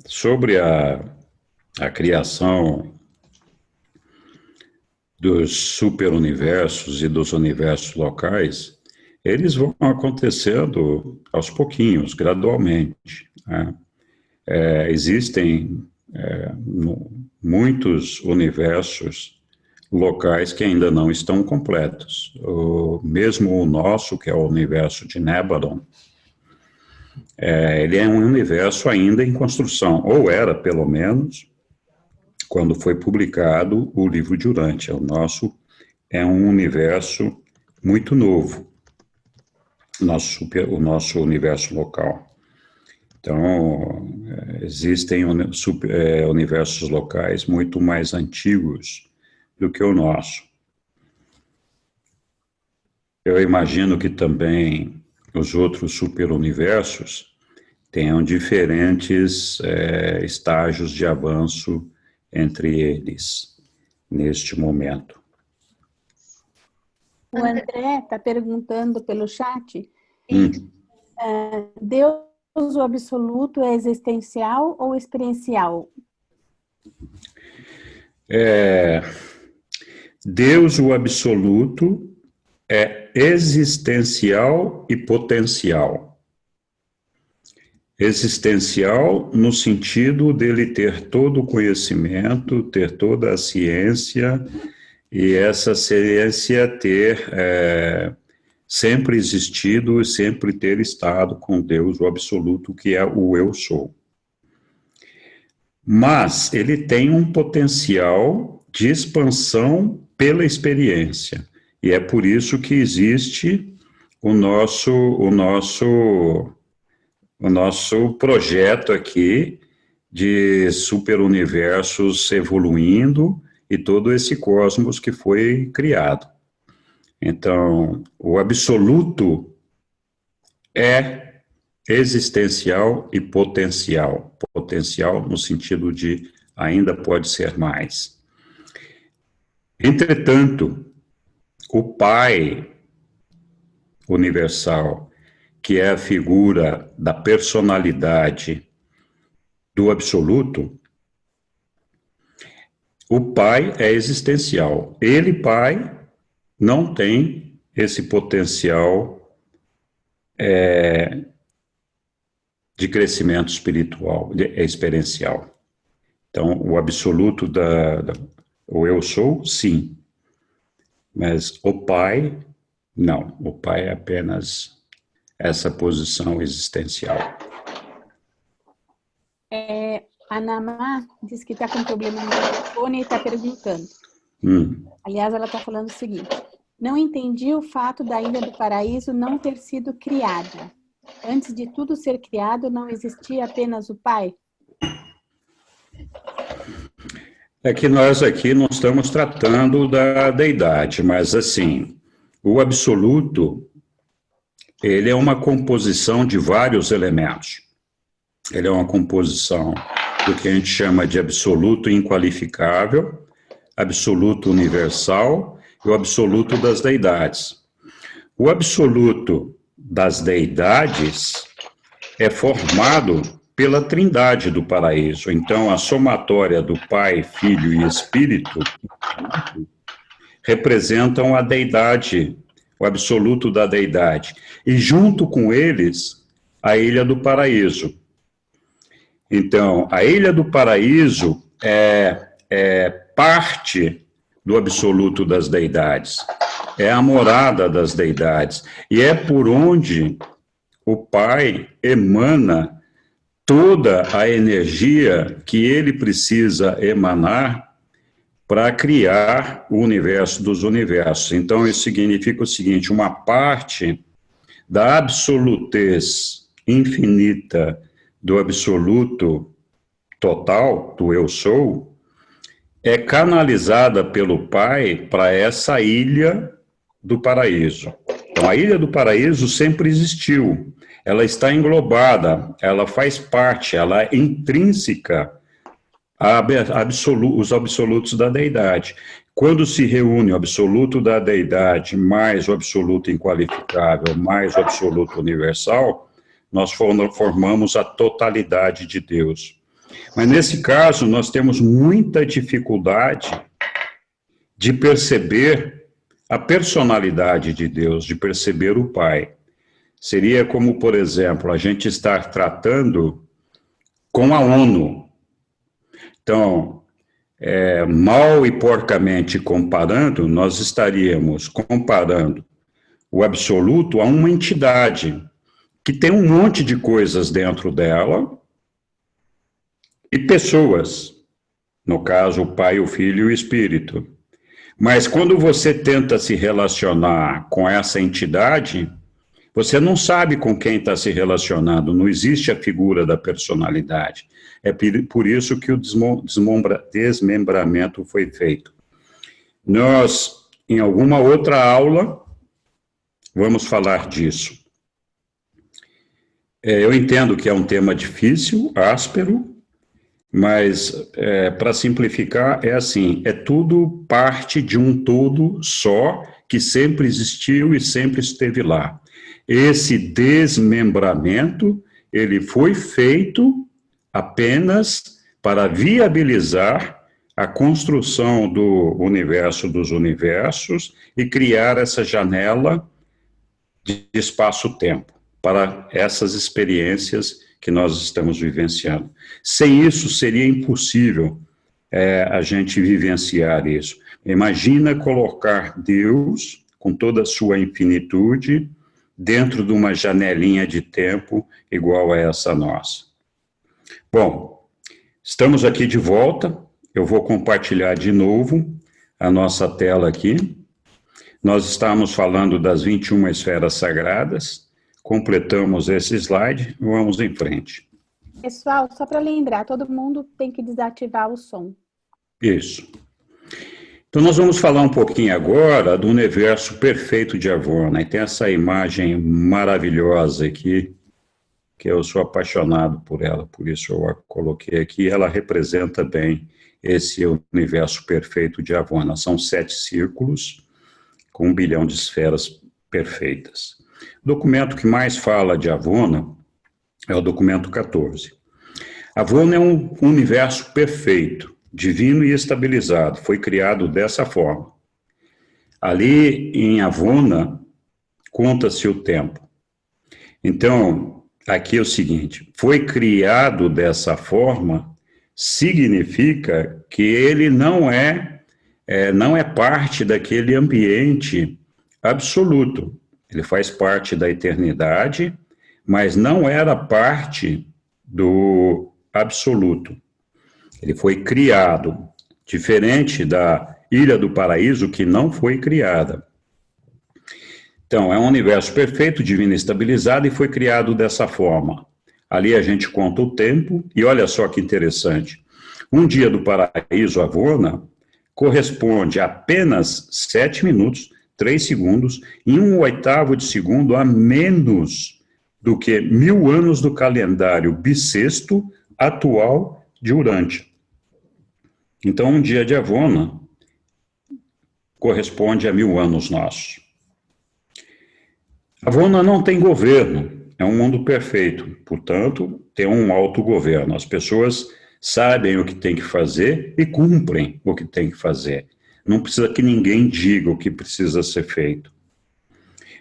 Speaker 1: Sobre a criação dos superuniversos e dos universos locais, eles vão acontecendo aos pouquinhos, gradualmente. Né? Existem muitos universos locais que ainda não estão completos. Mesmo o nosso, que é o universo de Nebadon, ele é um universo ainda em construção, ou era, pelo menos, quando foi publicado o livro de Urântia. O nosso é um universo muito novo, o nosso universo local. Então, existem universos locais muito mais antigos do que o nosso. Eu imagino que também os outros superuniversos tenham diferentes estágios de avanço entre eles, neste momento.
Speaker 4: O André está perguntando pelo chat, Deus, o absoluto, é existencial ou experiencial?
Speaker 1: Deus, o absoluto, é existencial e potencial. Existencial no sentido dele ter todo o conhecimento, ter toda a ciência, e essa ciência ter sempre existido e sempre ter estado com Deus, o absoluto, que é o eu sou. Mas ele tem um potencial de expansão pela experiência, e é por isso que existe o nosso projeto aqui de superuniversos evoluindo e todo esse cosmos que foi criado. Então, o absoluto é existencial e potencial. Potencial no sentido de ainda pode ser mais. Entretanto, o Pai universal, que é a figura da personalidade do absoluto, o Pai é existencial. Ele, Pai, não tem esse potencial de crescimento espiritual, experiencial. Então, o absoluto o eu sou, sim. Mas o Pai, não. O Pai é apenas essa posição existencial.
Speaker 4: A Namá diz que está com problema no telefone e está perguntando. Aliás, ela está falando o seguinte: não entendi o fato da Ilha do Paraíso não ter sido criada. Antes de tudo ser criado, não existia apenas o Pai?
Speaker 1: É que nós aqui não estamos tratando da deidade, mas assim, o absoluto, ele é uma composição de vários elementos. Ele é uma composição do que a gente chama de absoluto inqualificável, absoluto universal e o absoluto das deidades. O absoluto das deidades é formado pela trindade do paraíso. Então, a somatória do Pai, Filho e Espírito representam a deidade, o absoluto da deidade. E junto com eles, a Ilha do Paraíso. Então, a Ilha do Paraíso é parte do absoluto das deidades. É a morada das deidades. E é por onde o Pai emana toda a energia que ele precisa emanar para criar o universo dos universos. Então, isso significa o seguinte: uma parte da absolutez infinita do absoluto total, do eu sou, é canalizada pelo Pai para essa ilha do paraíso. Então, a Ilha do Paraíso sempre existiu. Ela está englobada, ela faz parte, ela é intrínseca os absolutos da deidade. Quando se reúne o absoluto da deidade mais o absoluto inqualificável, mais o absoluto universal, nós formamos a totalidade de Deus. Mas nesse caso, nós temos muita dificuldade de perceber a personalidade de Deus, de perceber o Pai. Seria como, por exemplo, a gente estar tratando com a ONU. Então, mal e porcamente comparando, nós estaríamos comparando o absoluto a uma entidade que tem um monte de coisas dentro dela e pessoas, no caso, o Pai, o Filho e o Espírito. Mas quando você tenta se relacionar com essa entidade, você não sabe com quem está se relacionando, não existe a figura da personalidade. É por isso que o desmembramento foi feito. Nós, em alguma outra aula, vamos falar disso. Eu entendo que é um tema difícil, áspero, mas, para simplificar, é assim, é tudo parte de um todo só, que sempre existiu e sempre esteve lá. Esse desmembramento, ele foi feito apenas para viabilizar a construção do universo dos universos e criar essa janela de espaço-tempo para essas experiências que nós estamos vivenciando. Sem isso, seria impossível a gente vivenciar isso. Imagina colocar Deus, com toda a sua infinitude, dentro de uma janelinha de tempo igual a essa nossa. Bom, estamos aqui de volta. Eu vou compartilhar de novo a nossa tela aqui. Nós estamos falando das 21 esferas sagradas. Completamos esse slide, vamos em frente.
Speaker 4: Pessoal, só para lembrar, todo mundo tem que desativar o som.
Speaker 1: Isso. Então, nós vamos falar um pouquinho agora do universo perfeito de Avona. E tem essa imagem maravilhosa aqui, que eu sou apaixonado por ela, por isso eu a coloquei aqui. Ela representa bem esse universo perfeito de Avona. São 7 círculos com 1 bilhão de esferas perfeitas. O documento que mais fala de Avona é o documento 14. Avona é um universo perfeito, divino e estabilizado. Foi criado dessa forma. Ali em Avona, conta-se o tempo. Então, aqui é o seguinte, foi criado dessa forma, significa que ele não é parte daquele ambiente absoluto. Ele faz parte da eternidade, mas não era parte do absoluto. Ele foi criado, diferente da Ilha do Paraíso, que não foi criada. Então, é um universo perfeito, divino e estabilizado, e foi criado dessa forma. Ali a gente conta o tempo, e olha só que interessante. Um dia do paraíso, Avona, corresponde a apenas 7 minutos, 3 segundos, e 1/8 de segundo a menos do que 1000 anos do calendário bissexto atual de Urântia. Então, um dia de Avona corresponde a 1000 anos nossos. Avona não tem governo, é um mundo perfeito, portanto, tem um autogoverno. As pessoas sabem o que tem que fazer e cumprem o que tem que fazer. Não precisa que ninguém diga o que precisa ser feito.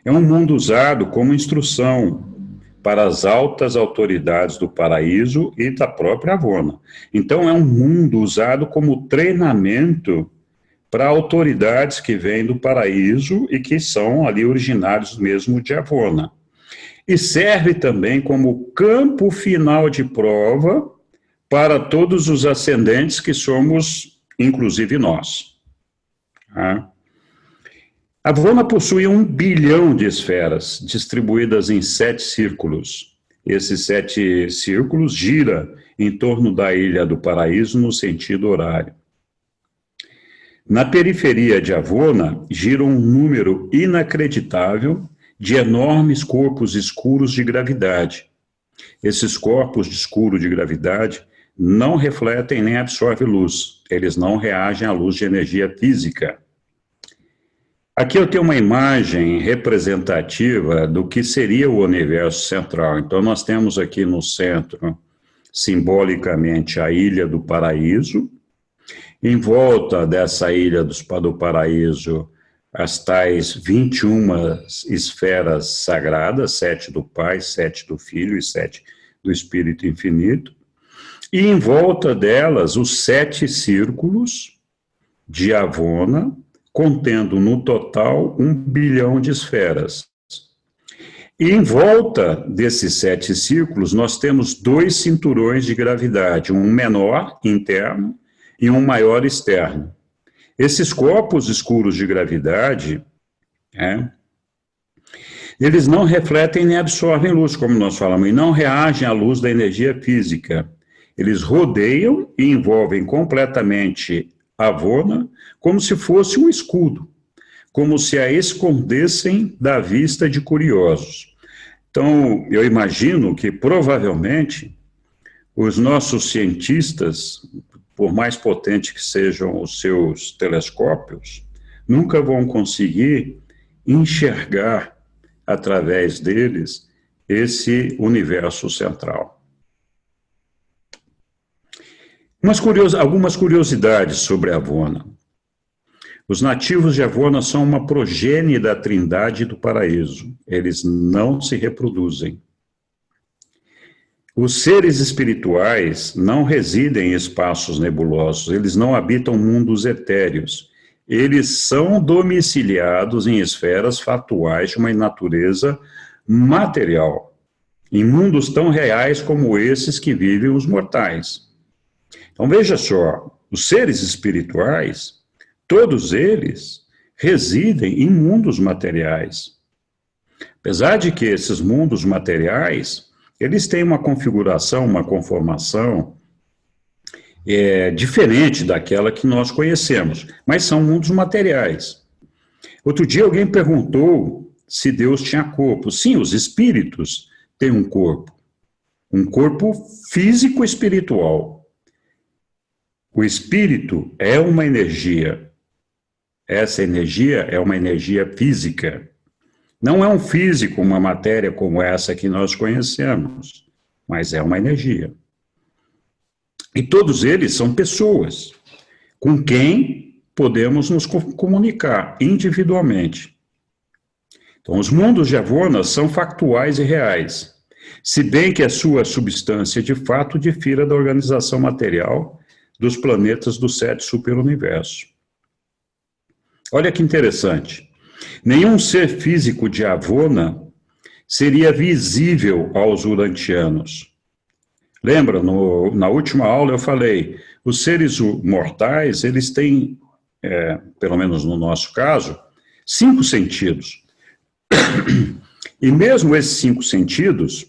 Speaker 1: É um mundo usado como instrução para as altas autoridades do paraíso e da própria Avona. Então, é um mundo usado como treinamento para autoridades que vêm do paraíso e que são ali originários mesmo de Avona. E serve também como campo final de prova para todos os ascendentes que somos, inclusive nós. Avona possui 1 bilhão de esferas, distribuídas em 7 círculos. Esses 7 círculos giram em torno da Ilha do Paraíso no sentido horário. Na periferia de Avona, gira um número inacreditável de enormes corpos escuros de gravidade. Esses corpos escuros de gravidade não refletem nem absorvem luz. Eles não reagem à luz de energia física. Aqui eu tenho uma imagem representativa do que seria o universo central. Então, nós temos aqui no centro, simbolicamente, a Ilha do Paraíso. Em volta dessa Ilha do Paraíso, as tais 21 esferas sagradas, 7 do Pai, 7 do Filho e 7 do Espírito Infinito. E em volta delas, os 7 círculos de Avona, contendo no total 1 bilhão de esferas. E em volta desses 7 círculos, nós temos 2 cinturões de gravidade, um menor, interno, e um maior externo. Esses corpos escuros de gravidade, eles não refletem nem absorvem luz, como nós falamos, e não reagem à luz da energia física. Eles rodeiam e envolvem completamente Avona, como se fosse um escudo, como se a escondessem da vista de curiosos. Então, eu imagino que, provavelmente, os nossos cientistas, por mais potentes que sejam os seus telescópios, nunca vão conseguir enxergar, através deles, esse universo central. Algumas curiosidades sobre Avona. Os nativos de Avona são uma progenie da Trindade do Paraíso. Eles não se reproduzem. Os seres espirituais não residem em espaços nebulosos, eles não habitam mundos etéreos. Eles são domiciliados em esferas fatuais de uma natureza material, em mundos tão reais como esses que vivem os mortais. Então veja só, os seres espirituais, todos eles residem em mundos materiais. Apesar de que esses mundos materiais, eles têm uma configuração, uma conformação diferente daquela que nós conhecemos, mas são mundos materiais. Outro dia alguém perguntou se Deus tinha corpo. Sim, os espíritos têm um corpo, um corpo físico espiritual. O espírito é uma energia. Essa energia é uma energia física. Não é um físico, uma matéria como essa que nós conhecemos, mas é uma energia. E todos eles são pessoas com quem podemos nos comunicar individualmente. Então, os mundos de Avona são factuais e reais, se bem que a sua substância de fato difira da organização material dos planetas do 7 superuniverso. Olha que interessante. Nenhum ser físico de Avona seria visível aos urantianos. Lembra, na última aula eu falei, os seres mortais, eles têm, pelo menos no nosso caso, 5 sentidos. E mesmo esses 5 sentidos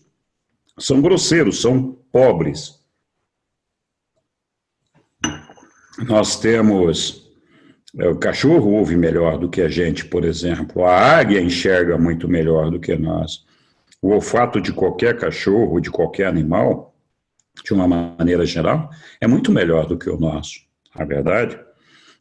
Speaker 1: são grosseiros, são pobres. Nós temos... O cachorro ouve melhor do que a gente, por exemplo. A águia enxerga muito melhor do que nós. O olfato de qualquer cachorro, de qualquer animal, de uma maneira geral, é muito melhor do que o nosso, não é verdade?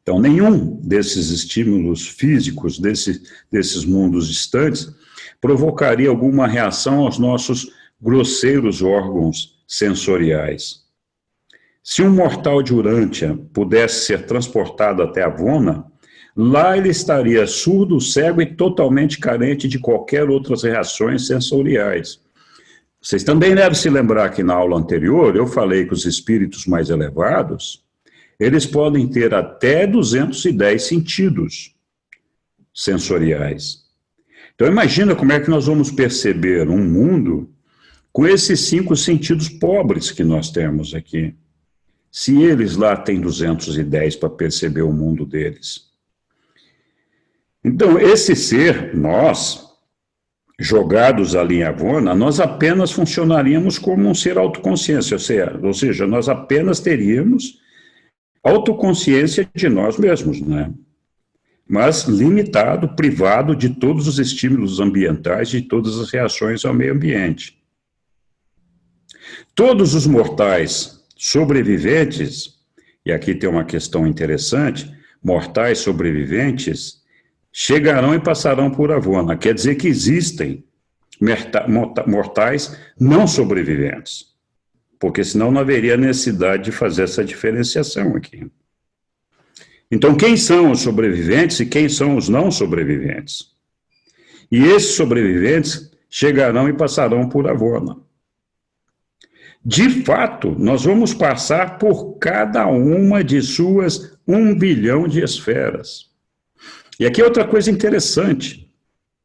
Speaker 1: Então, nenhum desses estímulos físicos, desses mundos distantes, provocaria alguma reação aos nossos grosseiros órgãos sensoriais. Se um mortal de Urântia pudesse ser transportado até Avona, lá ele estaria surdo, cego e totalmente carente de qualquer outras reações sensoriais. Vocês também devem se lembrar que na aula anterior eu falei que os espíritos mais elevados, eles podem ter até 210 sentidos sensoriais. Então imagina como é que nós vamos perceber um mundo com esses 5 sentidos pobres que nós temos aqui. Se eles lá têm 210 para perceber o mundo deles. Então, esse ser, nós, jogados ali em Avona, nós apenas funcionaríamos como um ser autoconsciência, ou seja, nós apenas teríamos autoconsciência de nós mesmos, né? Mas limitado, privado de todos os estímulos ambientais, de todas as reações ao meio ambiente. Todos os mortais sobreviventes, e aqui tem uma questão interessante, mortais sobreviventes, chegarão e passarão por Avona. Quer dizer que existem mortais não sobreviventes, porque senão não haveria necessidade de fazer essa diferenciação aqui. Então, quem são os sobreviventes e quem são os não sobreviventes? E esses sobreviventes chegarão e passarão por Avona. De fato, nós vamos passar por cada uma de suas 1 bilhão de esferas. E aqui outra coisa interessante.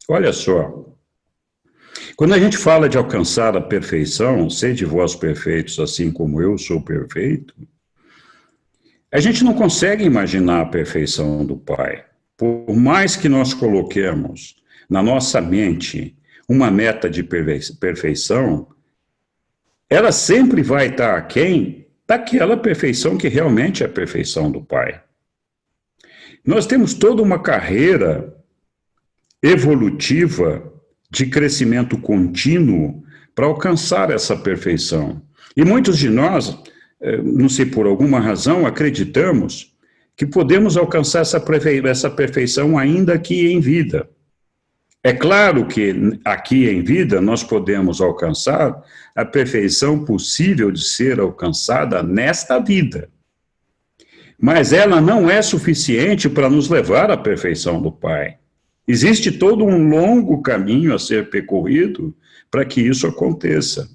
Speaker 1: Olha só. Quando a gente fala de alcançar a perfeição, sede vós perfeitos assim como eu sou perfeito, a gente não consegue imaginar a perfeição do Pai. Por mais que nós coloquemos na nossa mente uma meta de perfeição, ela sempre vai estar aquém daquela perfeição que realmente é a perfeição do Pai. Nós temos toda uma carreira evolutiva de crescimento contínuo para alcançar essa perfeição. E muitos de nós, não sei por alguma razão, acreditamos que podemos alcançar essa perfeição ainda aqui em vida. É claro que aqui em vida nós podemos alcançar a perfeição possível de ser alcançada nesta vida. Mas ela não é suficiente para nos levar à perfeição do Pai. Existe todo um longo caminho a ser percorrido para que isso aconteça.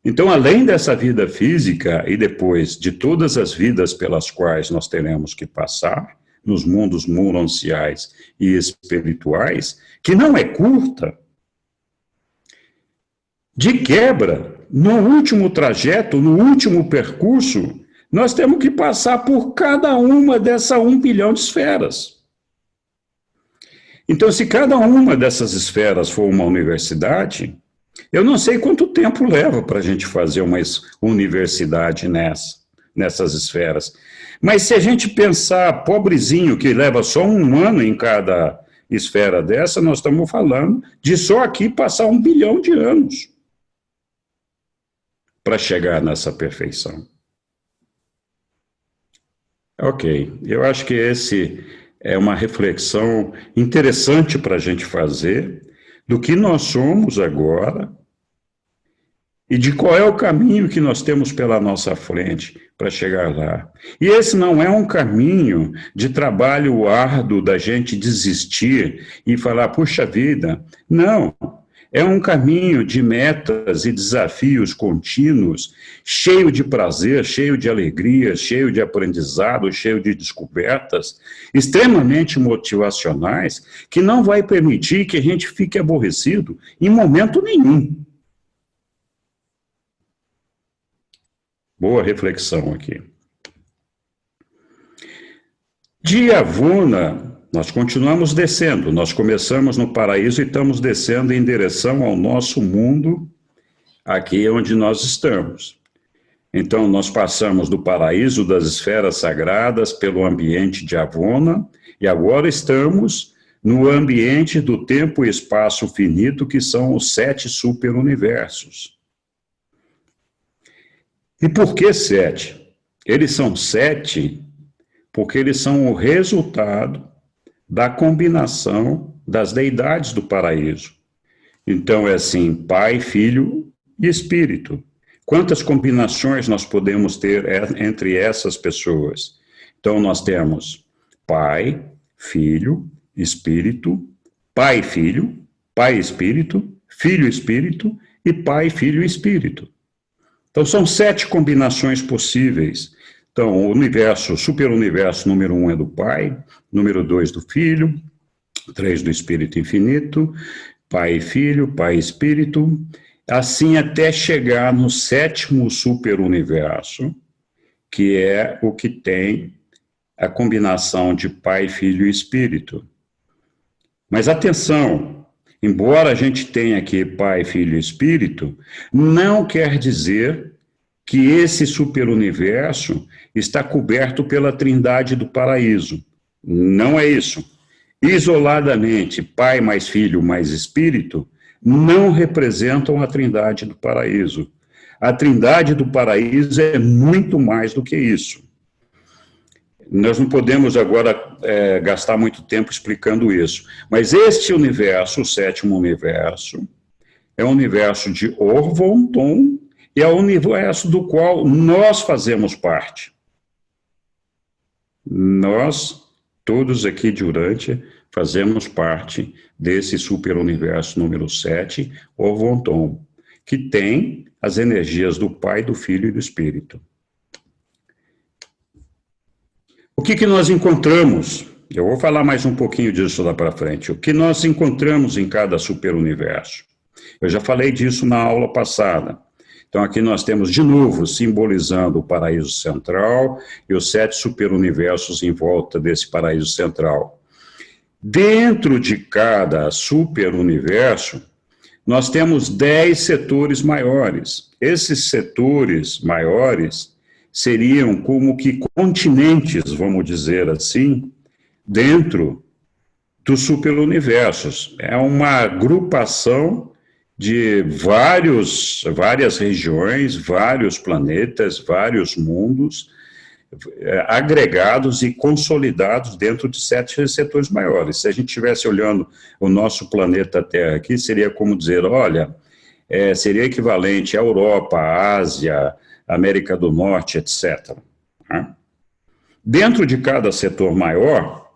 Speaker 1: Então, além dessa vida física e depois de todas as vidas pelas quais nós teremos que passar, nos mundos monanciais e espirituais, que não é curta, de quebra, no último trajeto, no último percurso, nós temos que passar por cada uma dessas 1 bilhão de esferas. Então, se cada uma dessas esferas for uma universidade, eu não sei quanto tempo leva para a gente fazer uma universidade nessas esferas. Mas se a gente pensar pobrezinho, que leva só 1 ano em cada esfera dessa, nós estamos falando de só aqui passar 1 bilhão de anos. para chegar nessa perfeição? Ok, eu acho que esse é uma reflexão interessante para a gente fazer do que nós somos agora e de qual é o caminho que nós temos pela nossa frente para chegar lá. E esse não é um caminho de trabalho árduo da gente desistir e falar, puxa vida, não. É um caminho de metas e desafios contínuos, cheio de prazer, cheio de alegria, cheio de aprendizado, cheio de descobertas, extremamente motivacionais, que não vai permitir que a gente fique aborrecido em momento nenhum. Boa reflexão aqui. De Avona, nós continuamos descendo. Nós começamos no paraíso e estamos descendo em direção ao nosso mundo, aqui onde nós estamos. Então, nós passamos do paraíso das esferas sagradas pelo ambiente de Avona, e agora estamos no ambiente do tempo e espaço finito, que são os 7 superuniversos. E por que 7? Eles são 7 porque eles são o resultado da combinação das deidades do paraíso. Então é assim, Pai, Filho e Espírito. Quantas combinações nós podemos ter entre essas pessoas? Então nós temos Pai, Filho, Espírito, Pai, Filho, Pai, Espírito, Filho, Espírito e Pai, Filho e Espírito. Então, são 7 combinações possíveis. Então, o universo, o superuniverso número 1 é do Pai, número 2 do Filho, 3 do Espírito Infinito, Pai e Filho, Pai e Espírito, assim até chegar no 7º superuniverso, que é o que tem a combinação de Pai, Filho e Espírito. Mas atenção! Embora a gente tenha aqui Pai, Filho e Espírito, não quer dizer que esse superuniverso está coberto pela trindade do paraíso. Não é isso. Isoladamente, Pai mais Filho mais Espírito não representam a trindade do paraíso. A trindade do paraíso é muito mais do que isso. Nós não podemos agora gastar muito tempo explicando isso. Mas este universo, o 7º universo, é o universo de Orvonton e é o universo do qual nós fazemos parte. Nós, todos aqui de Urântia, fazemos parte desse superuniverso número 7, Orvonton, que tem as energias do Pai, do Filho e do Espírito. O que nós encontramos? Eu vou falar mais um pouquinho disso lá para frente. O que nós encontramos em cada superuniverso? Eu já falei disso na aula passada. Então, aqui nós temos, de novo, simbolizando o paraíso central e os 7 superuniversos em volta desse paraíso central. Dentro de cada superuniverso, nós temos 10 setores maiores. Esses setores maiores seriam como que continentes, vamos dizer assim, dentro dos superuniversos. É uma agrupação de várias regiões, vários planetas, vários mundos, agregados e consolidados dentro de 7 setores maiores. Se a gente estivesse olhando o nosso planeta Terra aqui, seria como dizer, olha, seria equivalente à Europa, à Ásia, América do Norte, etc. Dentro de cada setor maior,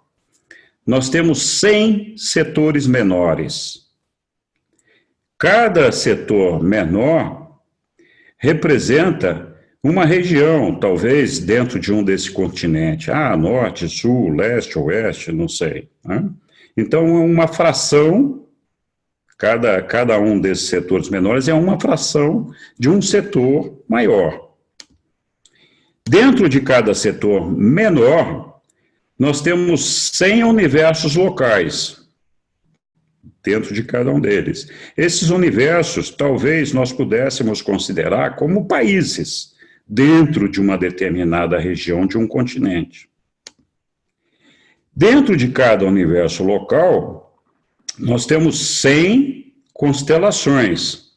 Speaker 1: nós temos 100 setores menores. Cada setor menor representa uma região, talvez dentro de um desse continente. Norte, sul, leste, oeste, não sei. Então, é uma fração, cada um desses setores menores é uma fração de um setor maior. Dentro de cada setor menor, nós temos 100 universos locais, dentro de cada um deles. Esses universos, talvez nós pudéssemos considerar como países, dentro de uma determinada região de um continente. Dentro de cada universo local, nós temos 100 constelações,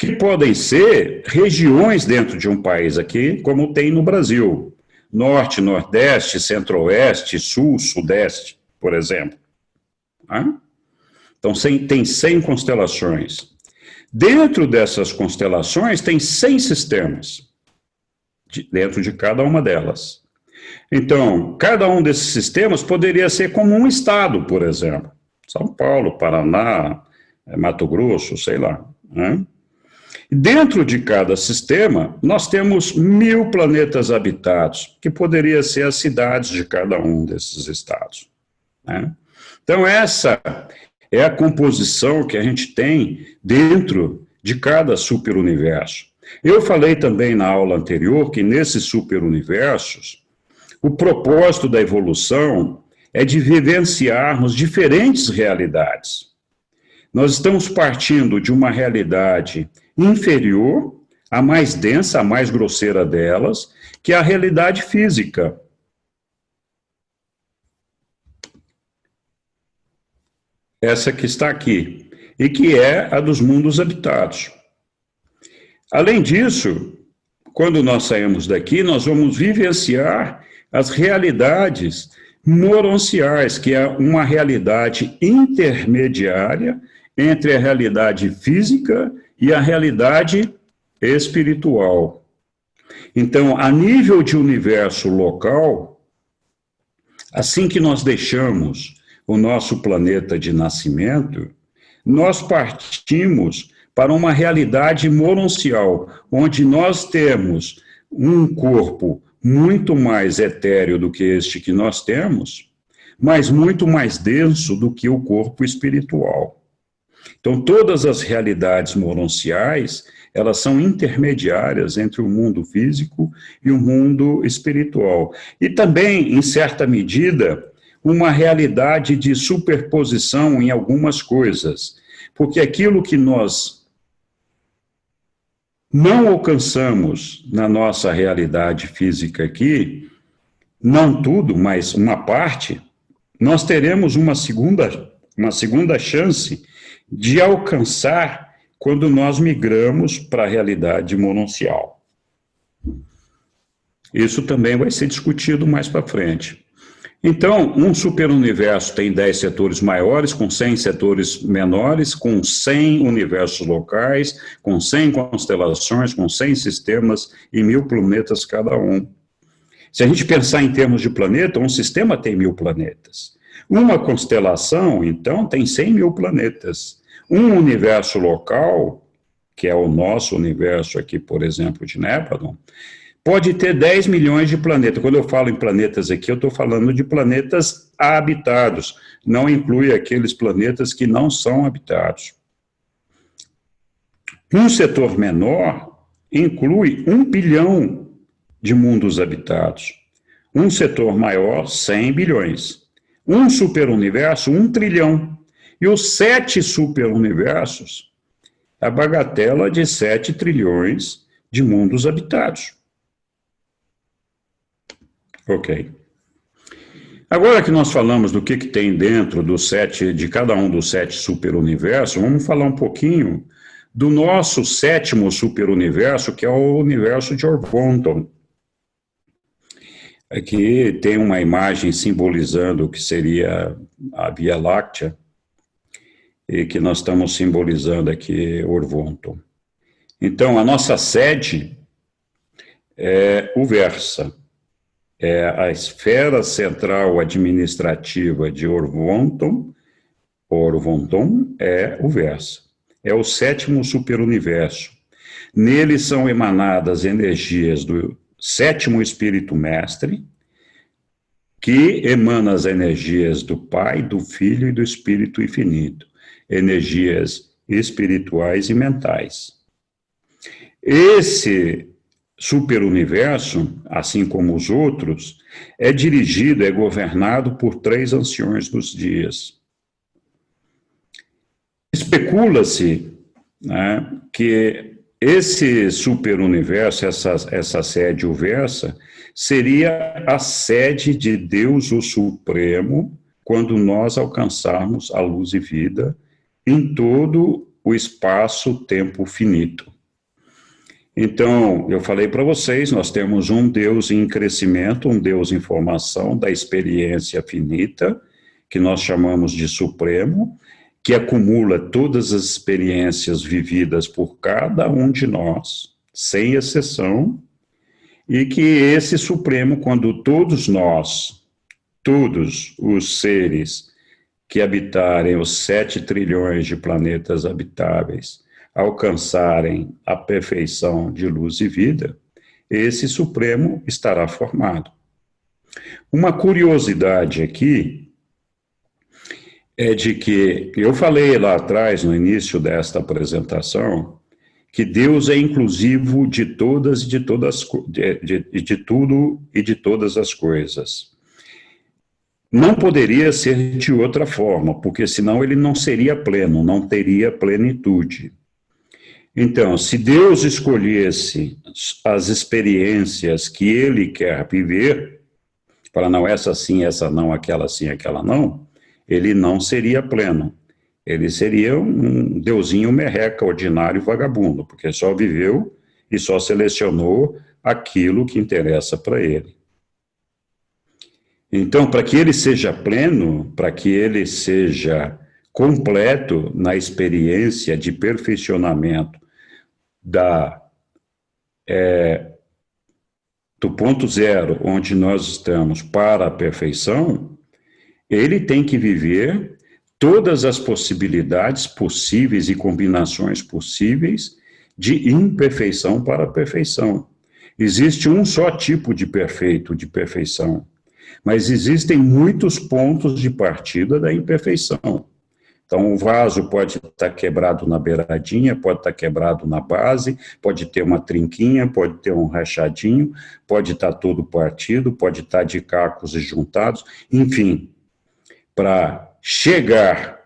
Speaker 1: que podem ser regiões dentro de um país aqui, como tem no Brasil. Norte, Nordeste, Centro-Oeste, Sul, Sudeste, por exemplo. Então, tem 100 constelações. Dentro dessas constelações, tem 100 sistemas, dentro de cada uma delas. Então, cada um desses sistemas poderia ser como um estado, por exemplo. São Paulo, Paraná, Mato Grosso, sei lá. Dentro de cada sistema, nós temos 1000 planetas habitados, que poderia ser as cidades de cada um desses estados. Então, essa é a composição que a gente tem dentro de cada superuniverso. Eu falei também na aula anterior que nesses superuniversos, o propósito da evolução é de vivenciarmos diferentes realidades. Nós estamos partindo de uma realidade inferior, a mais densa, a mais grosseira delas, que é a realidade física. Essa que está aqui, e que é a dos mundos habitados. Além disso, quando nós saímos daqui, nós vamos vivenciar as realidades moronciais, que é uma realidade intermediária entre a realidade física e a realidade espiritual. Então, a nível de universo local, assim que nós deixamos o nosso planeta de nascimento, nós partimos para uma realidade moroncial, onde nós temos um corpo muito mais etéreo do que este que nós temos, mas muito mais denso do que o corpo espiritual. Então, todas as realidades moronciais, elas são intermediárias entre o mundo físico e o mundo espiritual. E também, em certa medida, uma realidade de superposição em algumas coisas. Porque aquilo que nós não alcançamos na nossa realidade física aqui, não tudo, mas uma parte, nós teremos uma segunda chance de alcançar quando nós migramos para a realidade moroncial. Isso também vai ser discutido mais para frente. Então, um superuniverso tem 10 setores maiores, com 100 setores menores, com 100 universos locais, com 100 constelações, com 100 sistemas e 1000 planetas cada um. Se a gente pensar em termos de planeta, um sistema tem 1000 planetas. Uma constelação, então, tem 100.000 planetas. Um universo local, que é o nosso universo aqui, por exemplo, de Néptron, pode ter 10 milhões de planetas. Quando eu falo em planetas aqui, eu estou falando de planetas habitados. Não inclui aqueles planetas que não são habitados. Um setor menor inclui 1 bilhão de mundos habitados. Um setor maior, 100 bilhões. Um superuniverso, 1 trilhão. E os 7 superuniversos, a bagatela de 7 trilhões de mundos habitados. Ok. Agora que nós falamos do que tem dentro de cada um dos 7 superuniversos, vamos falar um pouquinho do nosso 7º superuniverso, que é o universo de Orvonton. Aqui tem uma imagem simbolizando o que seria a Via Láctea, e que nós estamos simbolizando aqui Orvonton. Então, a nossa sede é o Versa. É a esfera central administrativa de Orvonton. Orvonton é o Versa. É o 7º superuniverso. Nele são emanadas energias do 7º Espírito Mestre, que emana as energias do Pai, do Filho e do Espírito Infinito. Energias espirituais e mentais. Esse superuniverso, assim como os outros, é dirigido, é governado por 3 anciões dos dias. Especula-se, né, que esse superuniverso, essa sede o Versa, seria a sede de Deus o Supremo, quando nós alcançarmos a luz e vida em todo o espaço-tempo finito. Então, eu falei para vocês, nós temos um Deus em crescimento, um Deus em formação da experiência finita, que nós chamamos de Supremo, que acumula todas as experiências vividas por cada um de nós, sem exceção, e que esse Supremo, quando todos nós, todos os seres que habitarem os 7 trilhões de planetas habitáveis, alcançarem a perfeição de luz e vida, esse Supremo estará formado. Uma curiosidade aqui é de que eu falei lá atrás, no início desta apresentação, que Deus é inclusivo de todas e de todas, de tudo e de todas as coisas. Não poderia ser de outra forma, porque senão ele não seria pleno, não teria plenitude. Então, se Deus escolhesse as experiências que ele quer viver, para não essa sim, essa não, aquela sim, aquela não, ele não seria pleno. Ele seria um deusinho merreca, ordinário, vagabundo, porque só viveu e só selecionou aquilo que interessa para ele. Então, para que ele seja pleno, para que ele seja completo na experiência de perfeccionamento do ponto zero, onde nós estamos, para a perfeição, ele tem que viver todas as possibilidades possíveis e combinações possíveis de imperfeição para a perfeição. Existe um só tipo de perfeito, de perfeição, mas existem muitos pontos de partida da imperfeição. Então, o vaso pode estar quebrado na beiradinha, pode estar quebrado na base, pode ter uma trinquinha, pode ter um rachadinho, pode estar todo partido, pode estar de cacos e juntados, enfim. Para chegar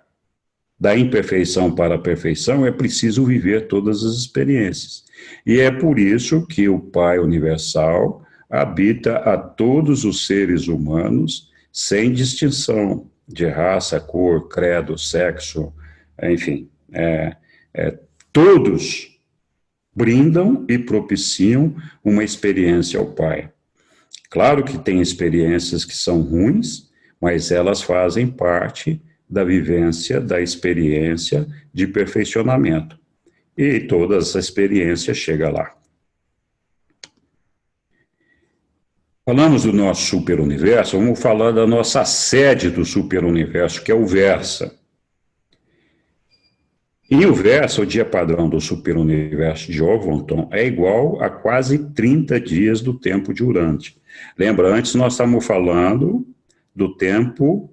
Speaker 1: da imperfeição para a perfeição, é preciso viver todas as experiências. E é por isso que o Pai Universal habita a todos os seres humanos, sem distinção de raça, cor, credo, sexo, enfim. Todos brindam e propiciam uma experiência ao Pai. Claro que tem experiências que são ruins, mas elas fazem parte da vivência, da experiência de perfeccionamento. E toda essa experiência chega lá. Falamos do nosso superuniverso, vamos falar da nossa sede do superuniverso, que é o Versa. E o Versa, o dia padrão do superuniverso de Overton, é igual a quase 30 dias do tempo de Urântia. Lembra, antes nós estávamos falando do tempo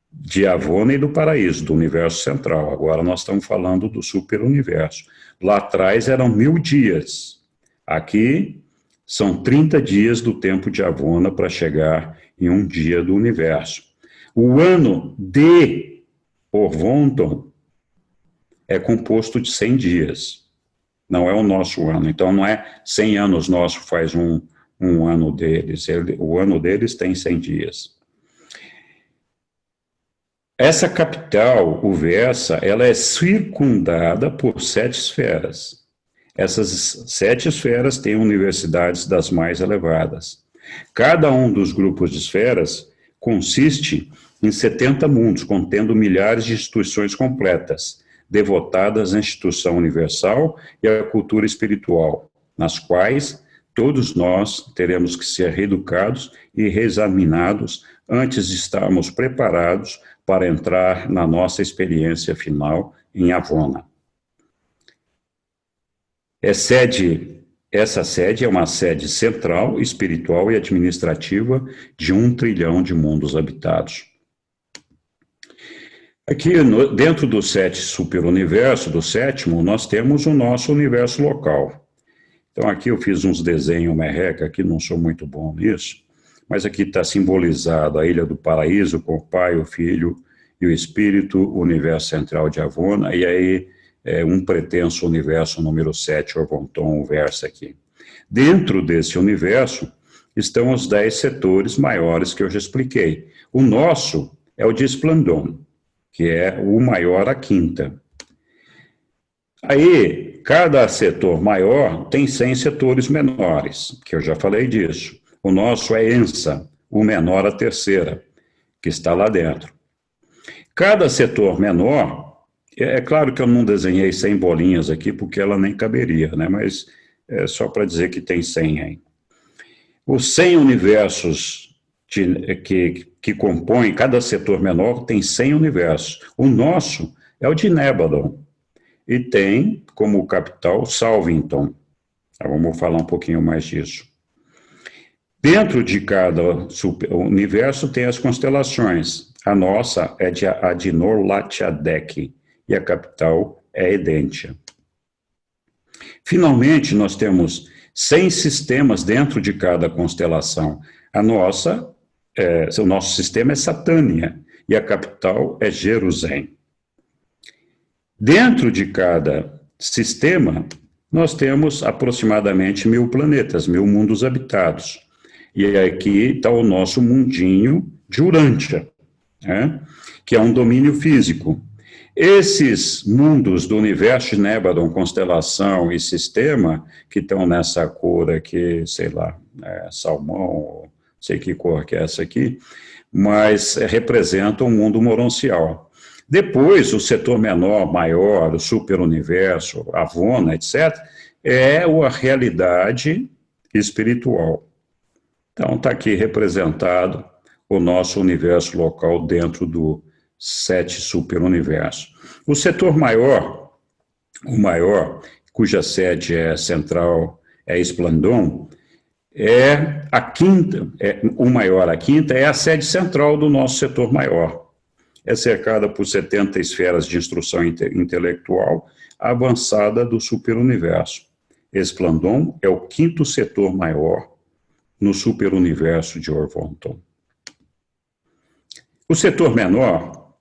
Speaker 1: de Avona e do Paraíso, do universo central. Agora nós estamos falando do superuniverso. Lá atrás eram 1000 dias. Aqui são 30 dias do tempo de Avona para chegar em um dia do universo. O ano de Overton é composto de 100 dias. Não é o nosso ano. Então não é 100 anos nosso faz um ano deles. O ano deles tem 100 dias. Essa capital, o Versa, ela é circundada por 7 esferas. Essas 7 esferas têm universidades das mais elevadas. Cada um dos grupos de esferas consiste em 70 mundos, contendo milhares de instituições completas, devotadas à instituição universal e à cultura espiritual, nas quais todos nós teremos que ser reeducados e reexaminados antes de estarmos preparados para entrar na nossa experiência final em Avona. Essa sede é uma sede central, espiritual e administrativa de 1 trilhão de mundos habitados. Aqui, dentro do 7 superuniverso, do 7º, nós temos o nosso universo local. Então, aqui eu fiz uns desenhos merreca, aqui não sou muito bom nisso, mas aqui está simbolizado a Ilha do Paraíso, com o Pai, o Filho e o Espírito, o universo central de Avona, e aí um pretenso universo número 7, Overton, o Versa aqui. Dentro desse universo estão os 10 setores maiores que eu já expliquei. O nosso é o de Splendon, que é o maior, a 5ª. Aí, cada setor maior tem 100 setores menores, que eu já falei disso. O nosso é ENSA, o menor a terceira, que está lá dentro. Cada setor menor, é claro que eu não desenhei 100 bolinhas aqui, porque ela nem caberia, né? Mas é só para dizer que tem 100 aí. Os 100 universos que compõem cada setor menor tem 100 universos. O nosso é o de Nebadon, e tem como capital Salvington. Vamos falar um pouquinho mais disso. Dentro de cada universo tem as constelações. A nossa é a de Nor-Latchadek, e a capital é Edentia. Finalmente, nós temos 100 sistemas dentro de cada constelação. O nosso sistema é Satânia, e a capital é Jerusalém. Dentro de cada sistema, nós temos aproximadamente 1000 planetas, 1000 mundos habitados. E aqui está o nosso mundinho de Urântia, né, que é um domínio físico. Esses mundos do universo de Nebadon, constelação e sistema, que estão nessa cor aqui, sei lá, salmão, não sei que cor que é essa aqui, mas representam o mundo moroncial. Depois, o setor menor, maior, o superuniverso, Avona, etc., é a realidade espiritual. Então, está aqui representado o nosso universo local dentro do 7 superuniversos. O setor maior, o maior, cuja sede central é Esplandon, é a quinta, o maior, a quinta, é a sede central do nosso setor maior. É cercada por 70 esferas de instrução intelectual avançada do superuniverso. Esplandon é o 5º setor maior no superuniverso de Orvonton. O setor menor,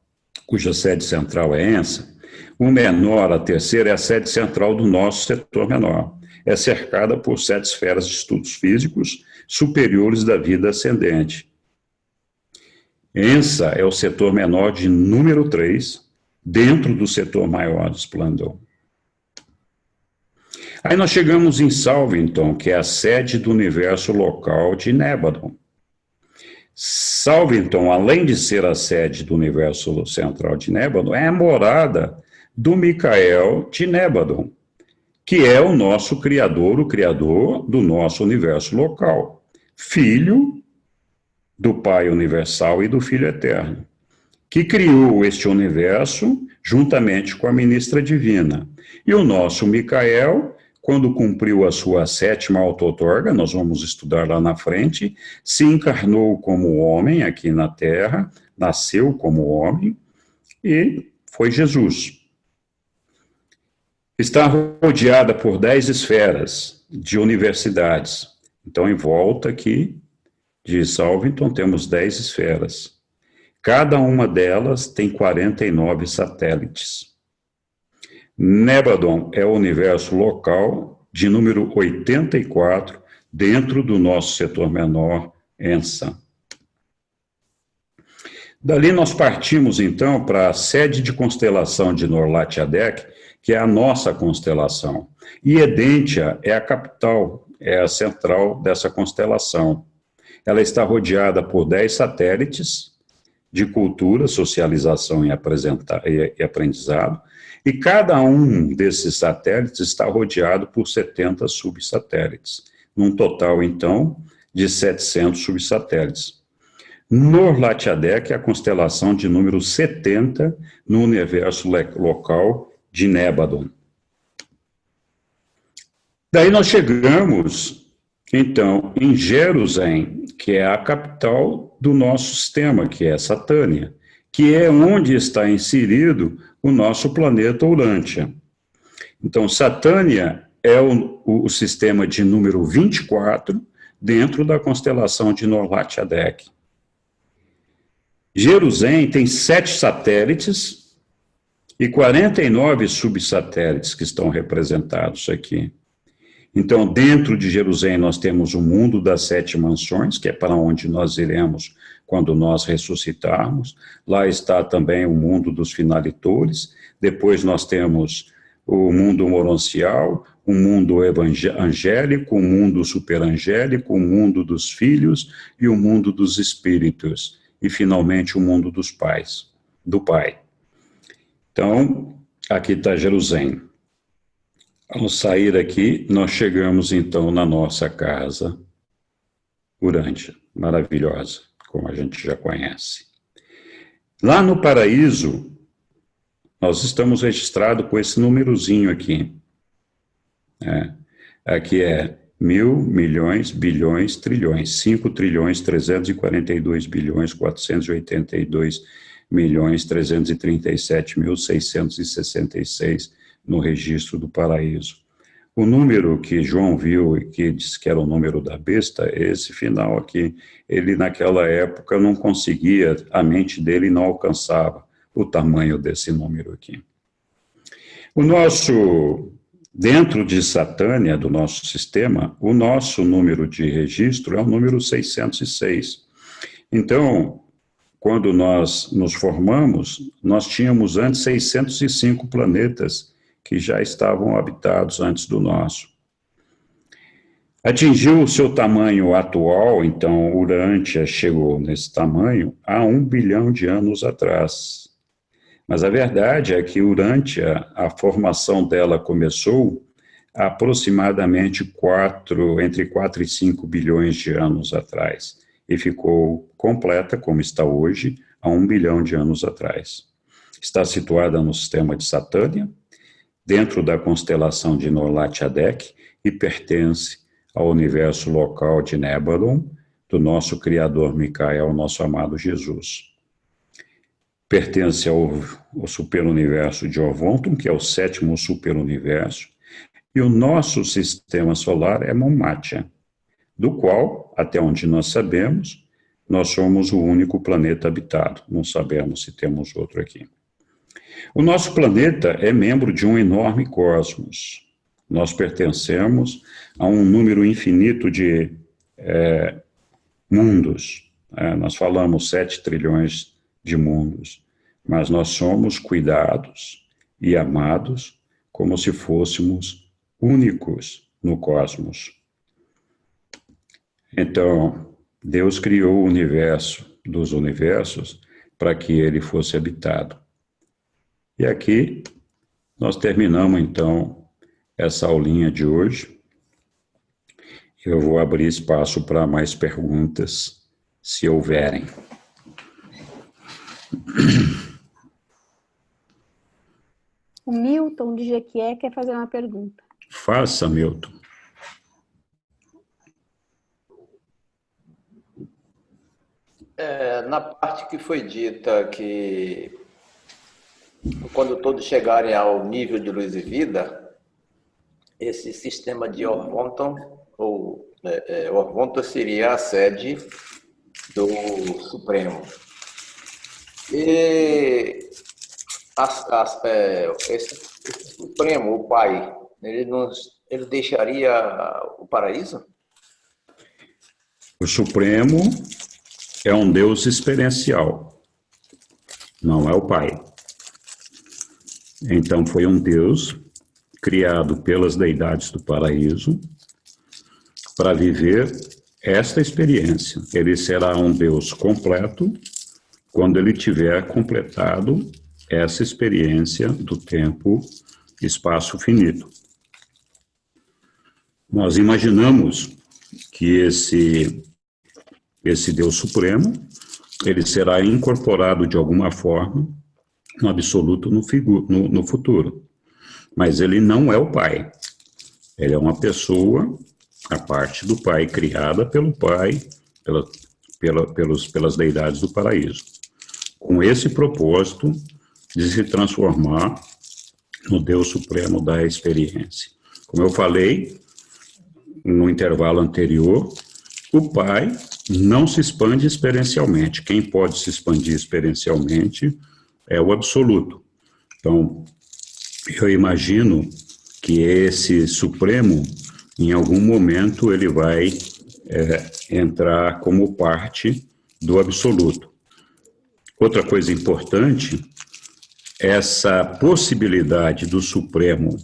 Speaker 1: cuja sede central é Ensa, o menor, a terceira, é a sede central do nosso setor menor. É cercada por 7 esferas de estudos físicos superiores da vida ascendente. Ensa é o setor menor de número 3, dentro do setor maior do Esplandon. Aí nós chegamos em Salvington, que é a sede do universo local de Nebadon. Salvington, além de ser a sede do universo central de Nebadon, é a morada do Micael de Nebadon, que é o nosso criador, o criador do nosso universo local, filho do Pai Universal e do Filho Eterno, que criou este universo juntamente com a ministra divina. E o nosso Micael, quando cumpriu a sua 7ª auto-outorga, nós vamos estudar lá na frente, se encarnou como homem aqui na Terra, nasceu como homem e foi Jesus. Está rodeada por 10 esferas de universidades. Então, em volta aqui de Salvington, temos 10 esferas. Cada uma delas tem 49 satélites. Nebadon é o universo local de número 84, dentro do nosso setor menor, Ensa. Dali nós partimos, então, para a sede de constelação de Nor-Latchadek, que é a nossa constelação. E Edentia é a capital, é a central dessa constelação. Ela está rodeada por 10 satélites de cultura, socialização e aprendizado, e cada um desses satélites está rodeado por 70 subsatélites, num total, então, de 700 subsatélites. Nor-Latchadek é a constelação de número 70 no universo local de Nebadon. Daí nós chegamos, então, em Jerusalém, que é a capital do nosso sistema, que é Satânia, que é onde está inserido o nosso planeta Urântia. Então, Satânia é o sistema de número 24 dentro da constelação de Nor-Latchadek. Jerusalém tem 7 satélites e 49 subsatélites que estão representados aqui. Então, dentro de Jerusalém, nós temos o mundo das 7 mansões, que é para onde nós iremos quando nós ressuscitarmos. Lá está também o mundo dos finalitores. Depois nós temos o mundo moroncial, o mundo angélico, o mundo superangélico, o mundo dos filhos e o mundo dos espíritos. E, finalmente, o mundo dos pais, do Pai. Então, aqui está Jerusalém. Ao sair aqui, nós chegamos, então, na nossa casa Urântia, maravilhosa, como a gente já conhece. Lá no paraíso, nós estamos registrados com esse númerozinho aqui. Aqui é 1.000, milhões, bilhões, trilhões. 5 trilhões, 342 bilhões, 482 milhões, 337.666 no registro do paraíso. O número que João viu e que disse que era o número da besta, esse final aqui, ele naquela época não conseguia, a mente dele não alcançava o tamanho desse número aqui. O nosso, dentro de Satânia, do nosso sistema, o nosso número de registro é o número 606. Então, quando nós nos formamos, nós tínhamos antes 605 planetas que já estavam habitados antes do nosso. Atingiu o seu tamanho atual, então Urântia chegou nesse tamanho há 1 bilhão de anos atrás. Mas a verdade é que Urântia, a formação dela começou há aproximadamente entre 4 e 5 bilhões de anos atrás, e ficou completa, como está hoje, há 1 bilhão de anos atrás. Está situada no sistema de Satânia, dentro da constelação de Norlat-Adek, e pertence ao universo local de Nebalon, do nosso Criador Micael, nosso amado Jesus. Pertence ao superuniverso de Orvonton, que é o 7º superuniverso, e o nosso sistema solar é Monmátia, do qual, até onde nós sabemos, nós somos o único planeta habitado. Não sabemos se temos outro aqui. O nosso planeta é membro de um enorme cosmos. Nós pertencemos a um número infinito de mundos. Nós falamos 7 trilhões de mundos, mas nós somos cuidados e amados como se fôssemos únicos no cosmos. Então, Deus criou o universo dos universos para que ele fosse habitado. E aqui nós terminamos, então, essa aulinha de hoje. Eu vou abrir espaço para mais perguntas, se houverem.
Speaker 4: O Milton de Jequié quer fazer uma pergunta.
Speaker 1: Faça, Milton.
Speaker 5: Na parte que foi dita que quando todos chegarem ao nível de luz e vida, esse sistema de Orvonton, Orvonton seria a sede do Supremo. E esse Supremo, o Pai, ele deixaria o paraíso?
Speaker 1: O Supremo é um Deus experiencial, não é o Pai. Então, foi um Deus criado pelas deidades do paraíso para viver esta experiência. Ele será um Deus completo quando ele tiver completado essa experiência do tempo, espaço finito. Nós imaginamos que esse Deus Supremo, ele será incorporado de alguma forma no absoluto, no futuro. Mas ele não é o Pai. Ele é uma pessoa, a parte do Pai, criada pelo Pai, pelas deidades do paraíso, com esse propósito de se transformar no Deus Supremo da experiência. Como eu falei no intervalo anterior, o Pai não se expande experiencialmente. Quem pode se expandir experiencialmente é o absoluto. Então, eu imagino que esse Supremo, em algum momento, ele vai entrar como parte do absoluto. Outra coisa importante essa possibilidade do Supremo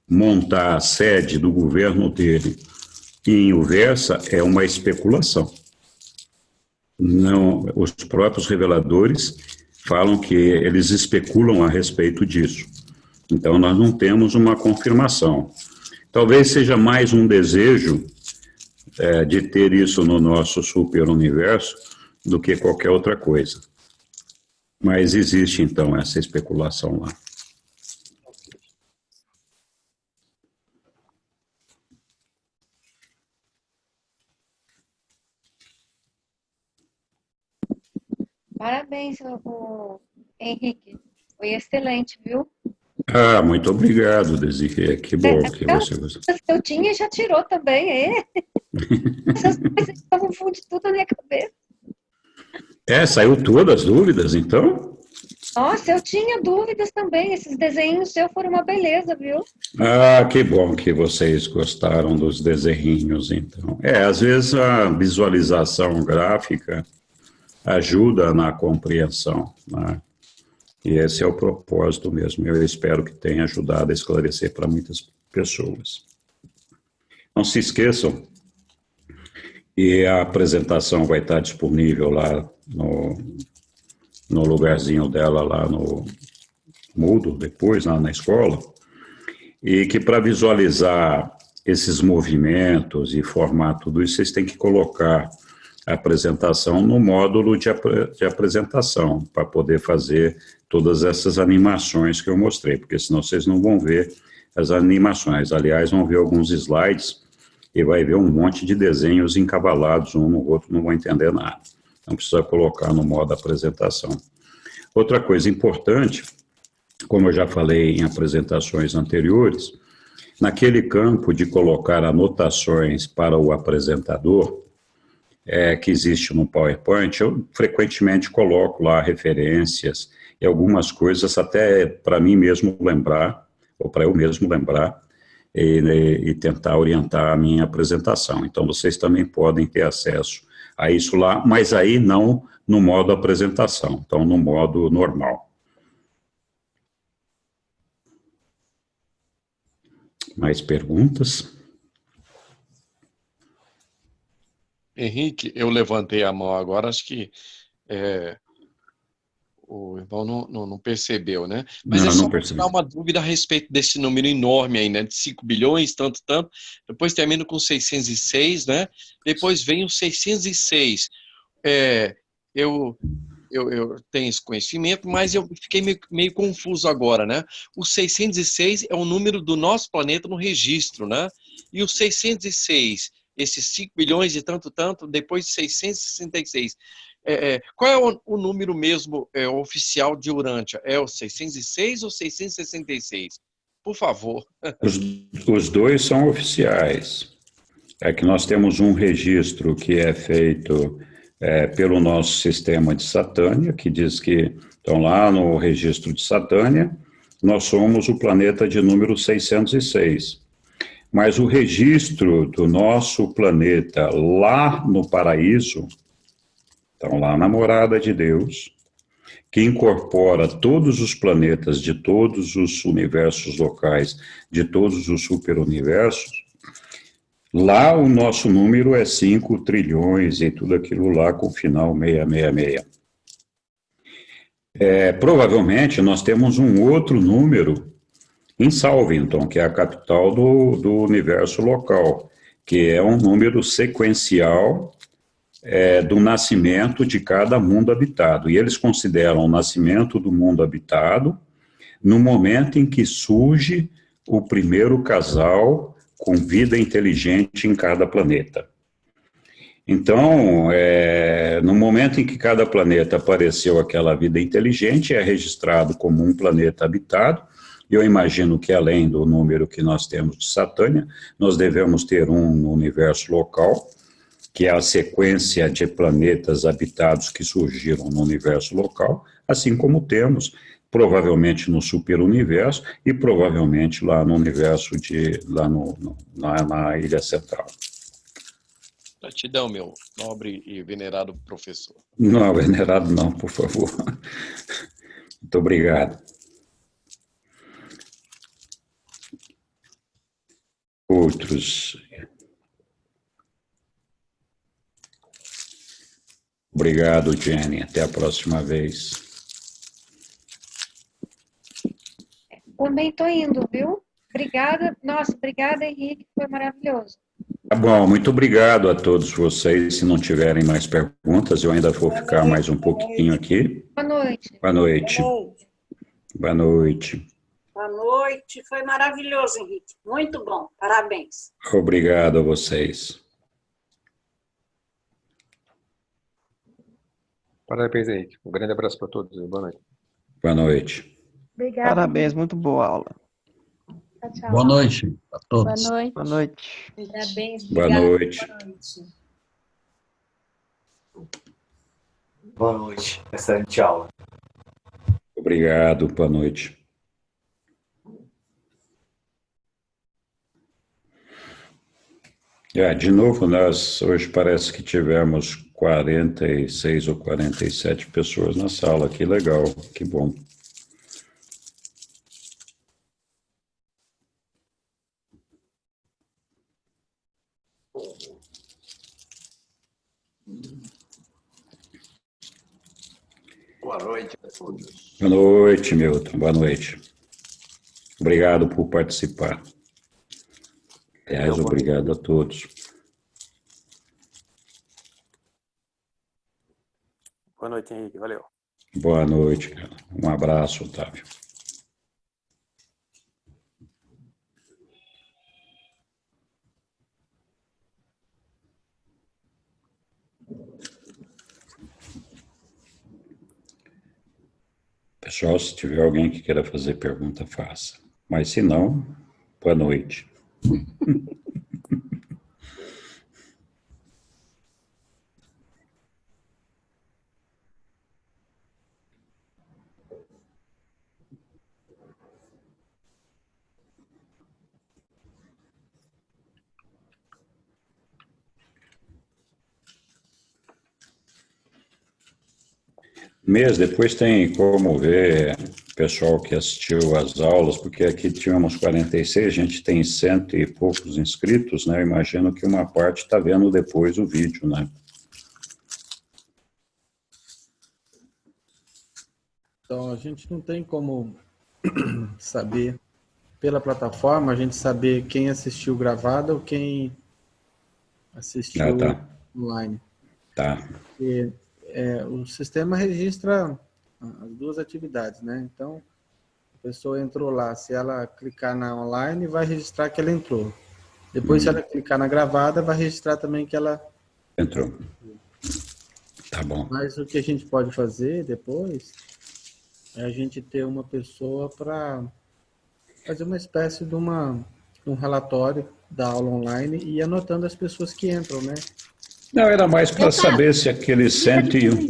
Speaker 1: montar a sede do governo dele em Uversa é uma especulação. Não, os próprios reveladores falam que eles especulam a respeito disso. Então, nós não temos uma confirmação. Talvez seja mais um desejo de ter isso no nosso superuniverso do que qualquer outra coisa. Mas existe, então, essa especulação lá.
Speaker 6: Parabéns, o Henrique. Foi excelente, viu?
Speaker 1: Ah, muito obrigado, Desirê. Que bom que você gostou.
Speaker 6: As que eu tinha já tirou também, é? Essas coisas confundem tudo na minha cabeça.
Speaker 1: Saiu todas as dúvidas, então?
Speaker 6: Nossa, eu tinha dúvidas também. Esses desenhos seus foram uma beleza, viu?
Speaker 1: Ah, que bom que vocês gostaram dos desenhinhos, então. Às vezes a visualização gráfica ajuda na compreensão, né? E esse é o propósito mesmo. Eu espero que tenha ajudado a esclarecer para muitas pessoas. Não se esqueçam, e a apresentação vai estar disponível lá no lugarzinho dela, lá no Moodle, depois, lá na escola, e que para visualizar esses movimentos e formar tudo isso, vocês têm que colocar a apresentação no módulo de apresentação, para poder fazer todas essas animações que eu mostrei, porque senão vocês não vão ver as animações. Aliás, vão ver alguns slides e vai ver um monte de desenhos encavalados, um no outro, não vão entender nada. Então, precisa colocar no modo apresentação. Outra coisa importante, como eu já falei em apresentações anteriores, naquele campo de colocar anotações para o apresentador, que existe no PowerPoint, eu frequentemente coloco lá referências e algumas coisas até para mim mesmo lembrar, ou para eu mesmo lembrar, e tentar orientar a minha apresentação. Então, vocês também podem ter acesso a isso lá, mas aí não no modo apresentação, então no modo normal. Mais perguntas?
Speaker 2: Henrique, eu levantei a mão agora, acho que o irmão não percebeu, né? Mas
Speaker 1: Não,
Speaker 2: é só
Speaker 1: não percebi.
Speaker 2: dar uma dúvida a respeito desse número enorme aí, né? De 5 bilhões, tanto, depois termina com 606, né? Depois vem o 606. Eu tenho esse conhecimento, mas eu fiquei meio confuso agora, né? O 606 é o número do nosso planeta no registro, né? E o 606, esses 5 bilhões e tanto, depois de 666. Qual é o número mesmo oficial de Urântia? É o 606 ou 666? Por favor.
Speaker 1: Os dois são oficiais. É que nós temos um registro que é feito pelo nosso sistema de Satânia, que diz que, então lá no registro de Satânia, nós somos o planeta de número 606. Mas o registro do nosso planeta lá no paraíso, então lá na morada de Deus, que incorpora todos os planetas de todos os universos locais, de todos os superuniversos, lá o nosso número é 5 trilhões e tudo aquilo lá com final 666. Provavelmente nós temos um outro número em Salvington, que é a capital do universo local, que é um número sequencial do nascimento de cada mundo habitado. E eles consideram o nascimento do mundo habitado no momento em que surge o primeiro casal com vida inteligente em cada planeta. Então, no momento em que cada planeta apareceu aquela vida inteligente, é registrado como um planeta habitado. Eu imagino que além do número que nós temos de Satânia, nós devemos ter um no universo local, que é a sequência de planetas habitados que surgiram no universo local, assim como temos provavelmente no superuniverso e provavelmente lá no universo na Ilha Central.
Speaker 2: Gratidão, meu nobre e venerado professor.
Speaker 1: Não, venerado não, por favor. Muito obrigado. Outros. Obrigado, Jenny. Até a próxima vez.
Speaker 6: Também estou indo, viu? Obrigada. Nossa, obrigada, Henrique. Foi maravilhoso.
Speaker 1: Tá bom, muito obrigado a todos vocês. Se não tiverem mais perguntas, eu ainda vou ficar mais um pouquinho aqui.
Speaker 6: Boa noite.
Speaker 1: Boa noite. Boa noite.
Speaker 7: Boa noite. Foi maravilhoso, Henrique. Muito bom. Parabéns.
Speaker 1: Obrigado a vocês.
Speaker 8: Parabéns, Henrique. Um grande abraço para todos. Boa noite.
Speaker 1: Boa noite.
Speaker 6: Obrigada.
Speaker 9: Parabéns, muito boa aula.
Speaker 6: Tchau, tchau.
Speaker 10: Boa noite a todos.
Speaker 4: Boa noite.
Speaker 9: Boa noite.
Speaker 7: Parabéns.
Speaker 1: Boa
Speaker 7: Obrigada.
Speaker 1: noite.
Speaker 7: Boa noite.
Speaker 11: Boa noite. Excelente aula.
Speaker 1: Obrigado, boa noite. De novo, nós hoje parece que tivemos 46 ou 47 pessoas na sala. Que legal, que bom.
Speaker 5: Boa noite a todos.
Speaker 1: Boa noite, Milton. Boa noite. Obrigado por participar. Aliás, obrigado a todos.
Speaker 8: Boa noite, Henrique. Valeu.
Speaker 1: Boa noite, cara. Um abraço, Otávio. Pessoal, se tiver alguém que queira fazer pergunta, faça. Mas se não, boa noite. Depois tem como ver pessoal que assistiu às aulas, porque aqui tínhamos 46, a gente tem 100 e poucos inscritos, né? Eu imagino que uma parte está vendo depois o vídeo, né?
Speaker 12: Então, a gente não tem como saber, pela plataforma, a gente saber quem assistiu gravado ou quem assistiu online.
Speaker 1: Tá.
Speaker 12: Porque, o sistema registra as duas atividades, né? Então, a pessoa entrou lá, se ela clicar na online, vai registrar que ela entrou. Depois, se ela clicar na gravada, vai registrar também que ela
Speaker 1: entrou. Tá bom.
Speaker 12: Mas o que a gente pode fazer depois é a gente ter uma pessoa para fazer uma espécie de um relatório da aula online e ir anotando as pessoas que entram, né?
Speaker 1: Não, era mais para saber se aquele 101...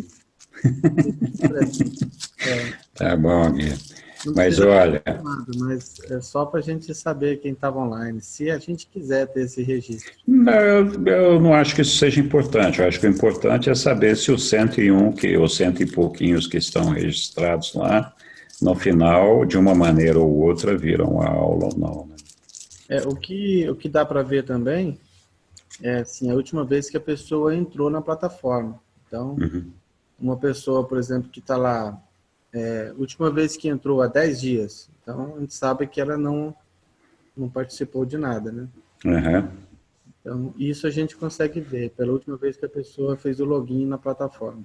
Speaker 1: Tá bom, Gui. Mas olha...
Speaker 12: Mas é só para a gente saber quem estava online, se a gente quiser ter esse registro.
Speaker 1: Não, eu não acho que isso seja importante. Eu acho que o importante é saber se os 101, os 100 e pouquinhos que estão registrados lá, no final, de uma maneira ou outra, viram a aula ou não. Né?
Speaker 12: O que dá para ver também é assim, a última vez que a pessoa entrou na plataforma. Então, uma pessoa, por exemplo, que está lá, última vez que entrou há 10 dias, então a gente sabe que ela não participou de nada, né? Então, isso a gente consegue ver, pela última vez que a pessoa fez o login na plataforma.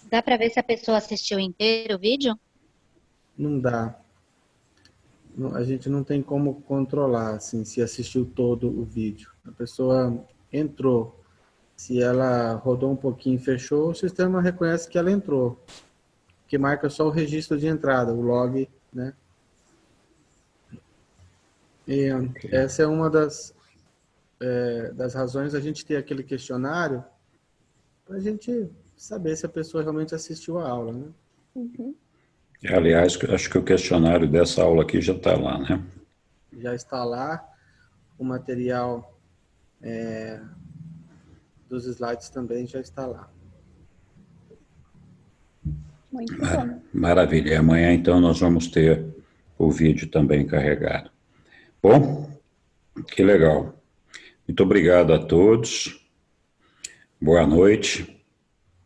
Speaker 3: Dá para ver se a pessoa assistiu inteiro o vídeo?
Speaker 12: Não dá. A gente não tem como controlar, assim, se assistiu todo o vídeo. A pessoa entrou, se ela rodou um pouquinho e fechou, o sistema reconhece que ela entrou, que marca só o registro de entrada, o log, né? E essa é uma das razões da gente ter aquele questionário, para a gente saber se a pessoa realmente assistiu a aula, né?
Speaker 1: Aliás, acho que o questionário dessa aula aqui já está lá, né?
Speaker 12: Já está lá, o material dos slides também já está lá.
Speaker 4: Muito bom.
Speaker 1: Maravilha. E amanhã, então, nós vamos ter o vídeo também carregado. Bom, Que legal. Muito obrigado a todos. Boa noite.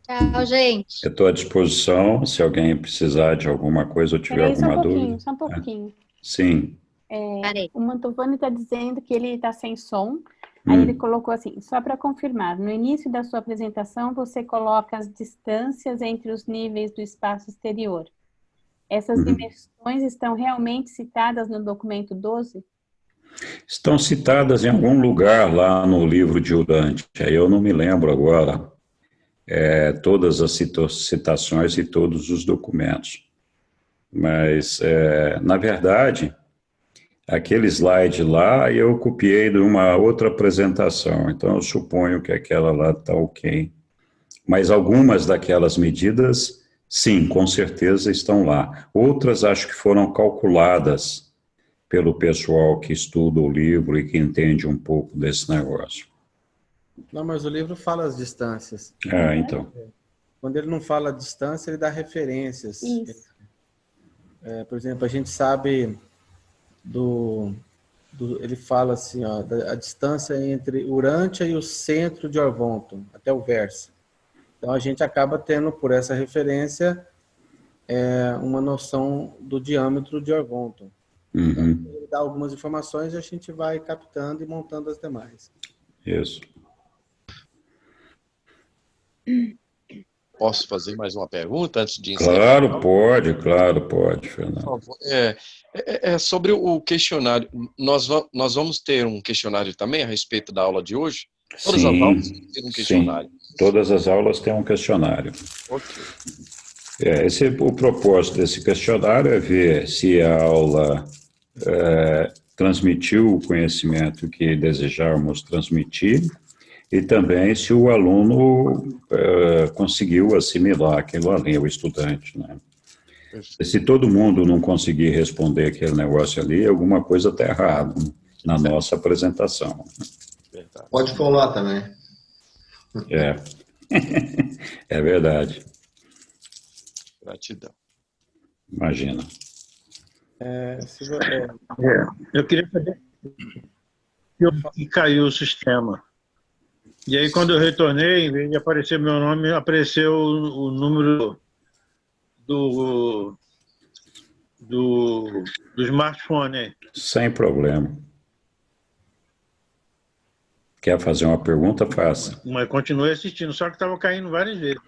Speaker 3: Tchau, gente.
Speaker 1: Eu estou à disposição, se alguém precisar de alguma coisa ou tiver alguma dúvida.
Speaker 4: Só um pouquinho.
Speaker 1: Sim.
Speaker 4: O Mantovani está dizendo que ele está sem som. Aí ele colocou assim, só para confirmar, no início da sua apresentação você coloca as distâncias entre os níveis do espaço exterior. Essas dimensões estão realmente citadas no documento 12?
Speaker 1: Estão citadas em algum lugar lá no livro de Urântia. Eu não me lembro agora todas as citações e todos os documentos. Mas, na verdade, aquele slide lá eu copiei de uma outra apresentação, então eu suponho que aquela lá está ok. Mas algumas daquelas medidas, sim, com certeza estão lá. Outras acho que foram calculadas pelo pessoal que estuda o livro e que entende um pouco desse negócio.
Speaker 12: Não, mas o livro fala as distâncias.
Speaker 1: Então.
Speaker 12: Quando ele não fala distância, ele dá referências.
Speaker 4: Isso.
Speaker 12: Por exemplo, a gente sabe ele fala assim, ó, a distância entre Urântia e o centro de Orvonton, até o Versa. Então a gente acaba tendo, por essa referência, uma noção do diâmetro de Orvonton. Então, ele dá algumas informações e a gente vai captando e montando as demais.
Speaker 1: Isso.
Speaker 2: Posso fazer mais uma pergunta antes de encerrar?
Speaker 1: Claro, pode, Fernando.
Speaker 2: Por favor. Sobre o questionário. Nós vamos ter um questionário também a respeito da aula de hoje? Todas as aulas têm um questionário.
Speaker 1: Sim, todas as aulas têm um questionário.
Speaker 2: Ok.
Speaker 1: O propósito desse questionário é ver se a aula transmitiu o conhecimento que desejávamos transmitir e também se o aluno conseguiu assimilar aquilo ali, o estudante, né? Se todo mundo não conseguir responder aquele negócio ali, alguma coisa está errada na nossa apresentação.
Speaker 2: Verdade.
Speaker 10: Pode colar também.
Speaker 1: É verdade.
Speaker 2: Gratidão.
Speaker 1: Imagina.
Speaker 13: Eu queria saber que caiu o sistema. E aí, quando eu retornei, em vez de aparecer meu nome, apareceu o número do smartphone.
Speaker 1: Sem problema. Quer fazer uma pergunta? Faça.
Speaker 13: Mas continuei assistindo, só que estava caindo várias vezes.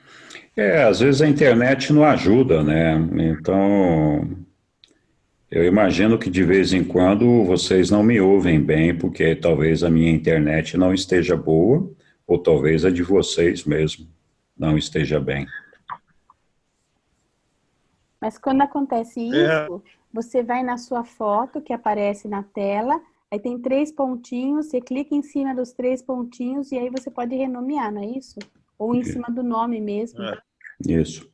Speaker 1: Às vezes a internet não ajuda, né? Então, eu imagino que de vez em quando vocês não me ouvem bem, porque talvez a minha internet não esteja boa, ou talvez a de vocês mesmo não esteja bem.
Speaker 4: Mas quando acontece isso, você vai na sua foto, que aparece na tela, aí tem 3 pontinhos, você clica em cima dos 3 pontinhos e aí você pode renomear, não é isso? Ou em cima do nome mesmo.
Speaker 1: Isso.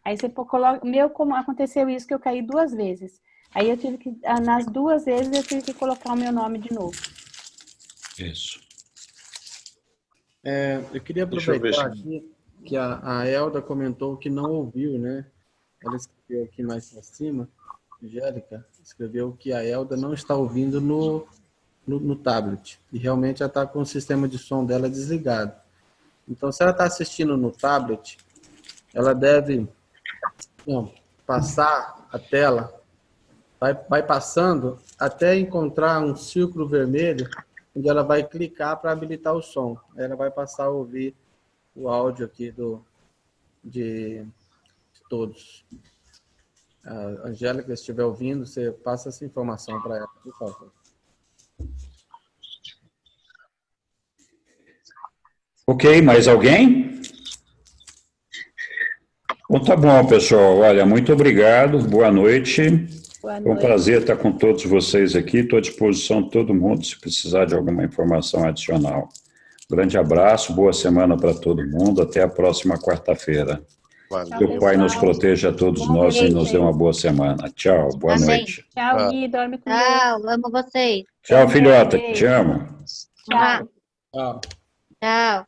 Speaker 4: Aí você coloca... como aconteceu isso, que eu caí 2 vezes. Aí eu tive que, nas 2 vezes, eu tive que colocar o meu nome de novo.
Speaker 1: Isso.
Speaker 12: Eu queria aproveitar aqui que a Elda comentou que não ouviu, né? Ela escreveu aqui mais para cima, Angélica, escreveu que a Elda não está ouvindo no tablet. E realmente ela está com o sistema de som dela desligado. Então, se ela está assistindo no tablet, ela deve passar a tela, vai passando até encontrar um círculo vermelho, onde ela vai clicar para habilitar o som. Aí ela vai passar a ouvir o áudio aqui de todos. A Angélica, se estiver ouvindo, você passa essa informação para ela, por favor.
Speaker 1: Ok, mais alguém? Bom, tá bom, pessoal. Olha, muito obrigado, boa noite.
Speaker 4: Boa noite.
Speaker 1: Foi um prazer estar com todos vocês aqui. Estou à disposição de todo mundo, se precisar de alguma informação adicional. Grande abraço, boa semana para todo mundo. Até a próxima quarta-feira. Que o Pai nos proteja a todos nós e nos dê uma boa semana. Tchau, boa noite.
Speaker 4: Tchau, Gui, dorme com Deus.
Speaker 3: Tchau, amo vocês.
Speaker 1: Tchau, filhota, te amo.
Speaker 3: Tchau.
Speaker 12: Tchau.
Speaker 3: Tchau.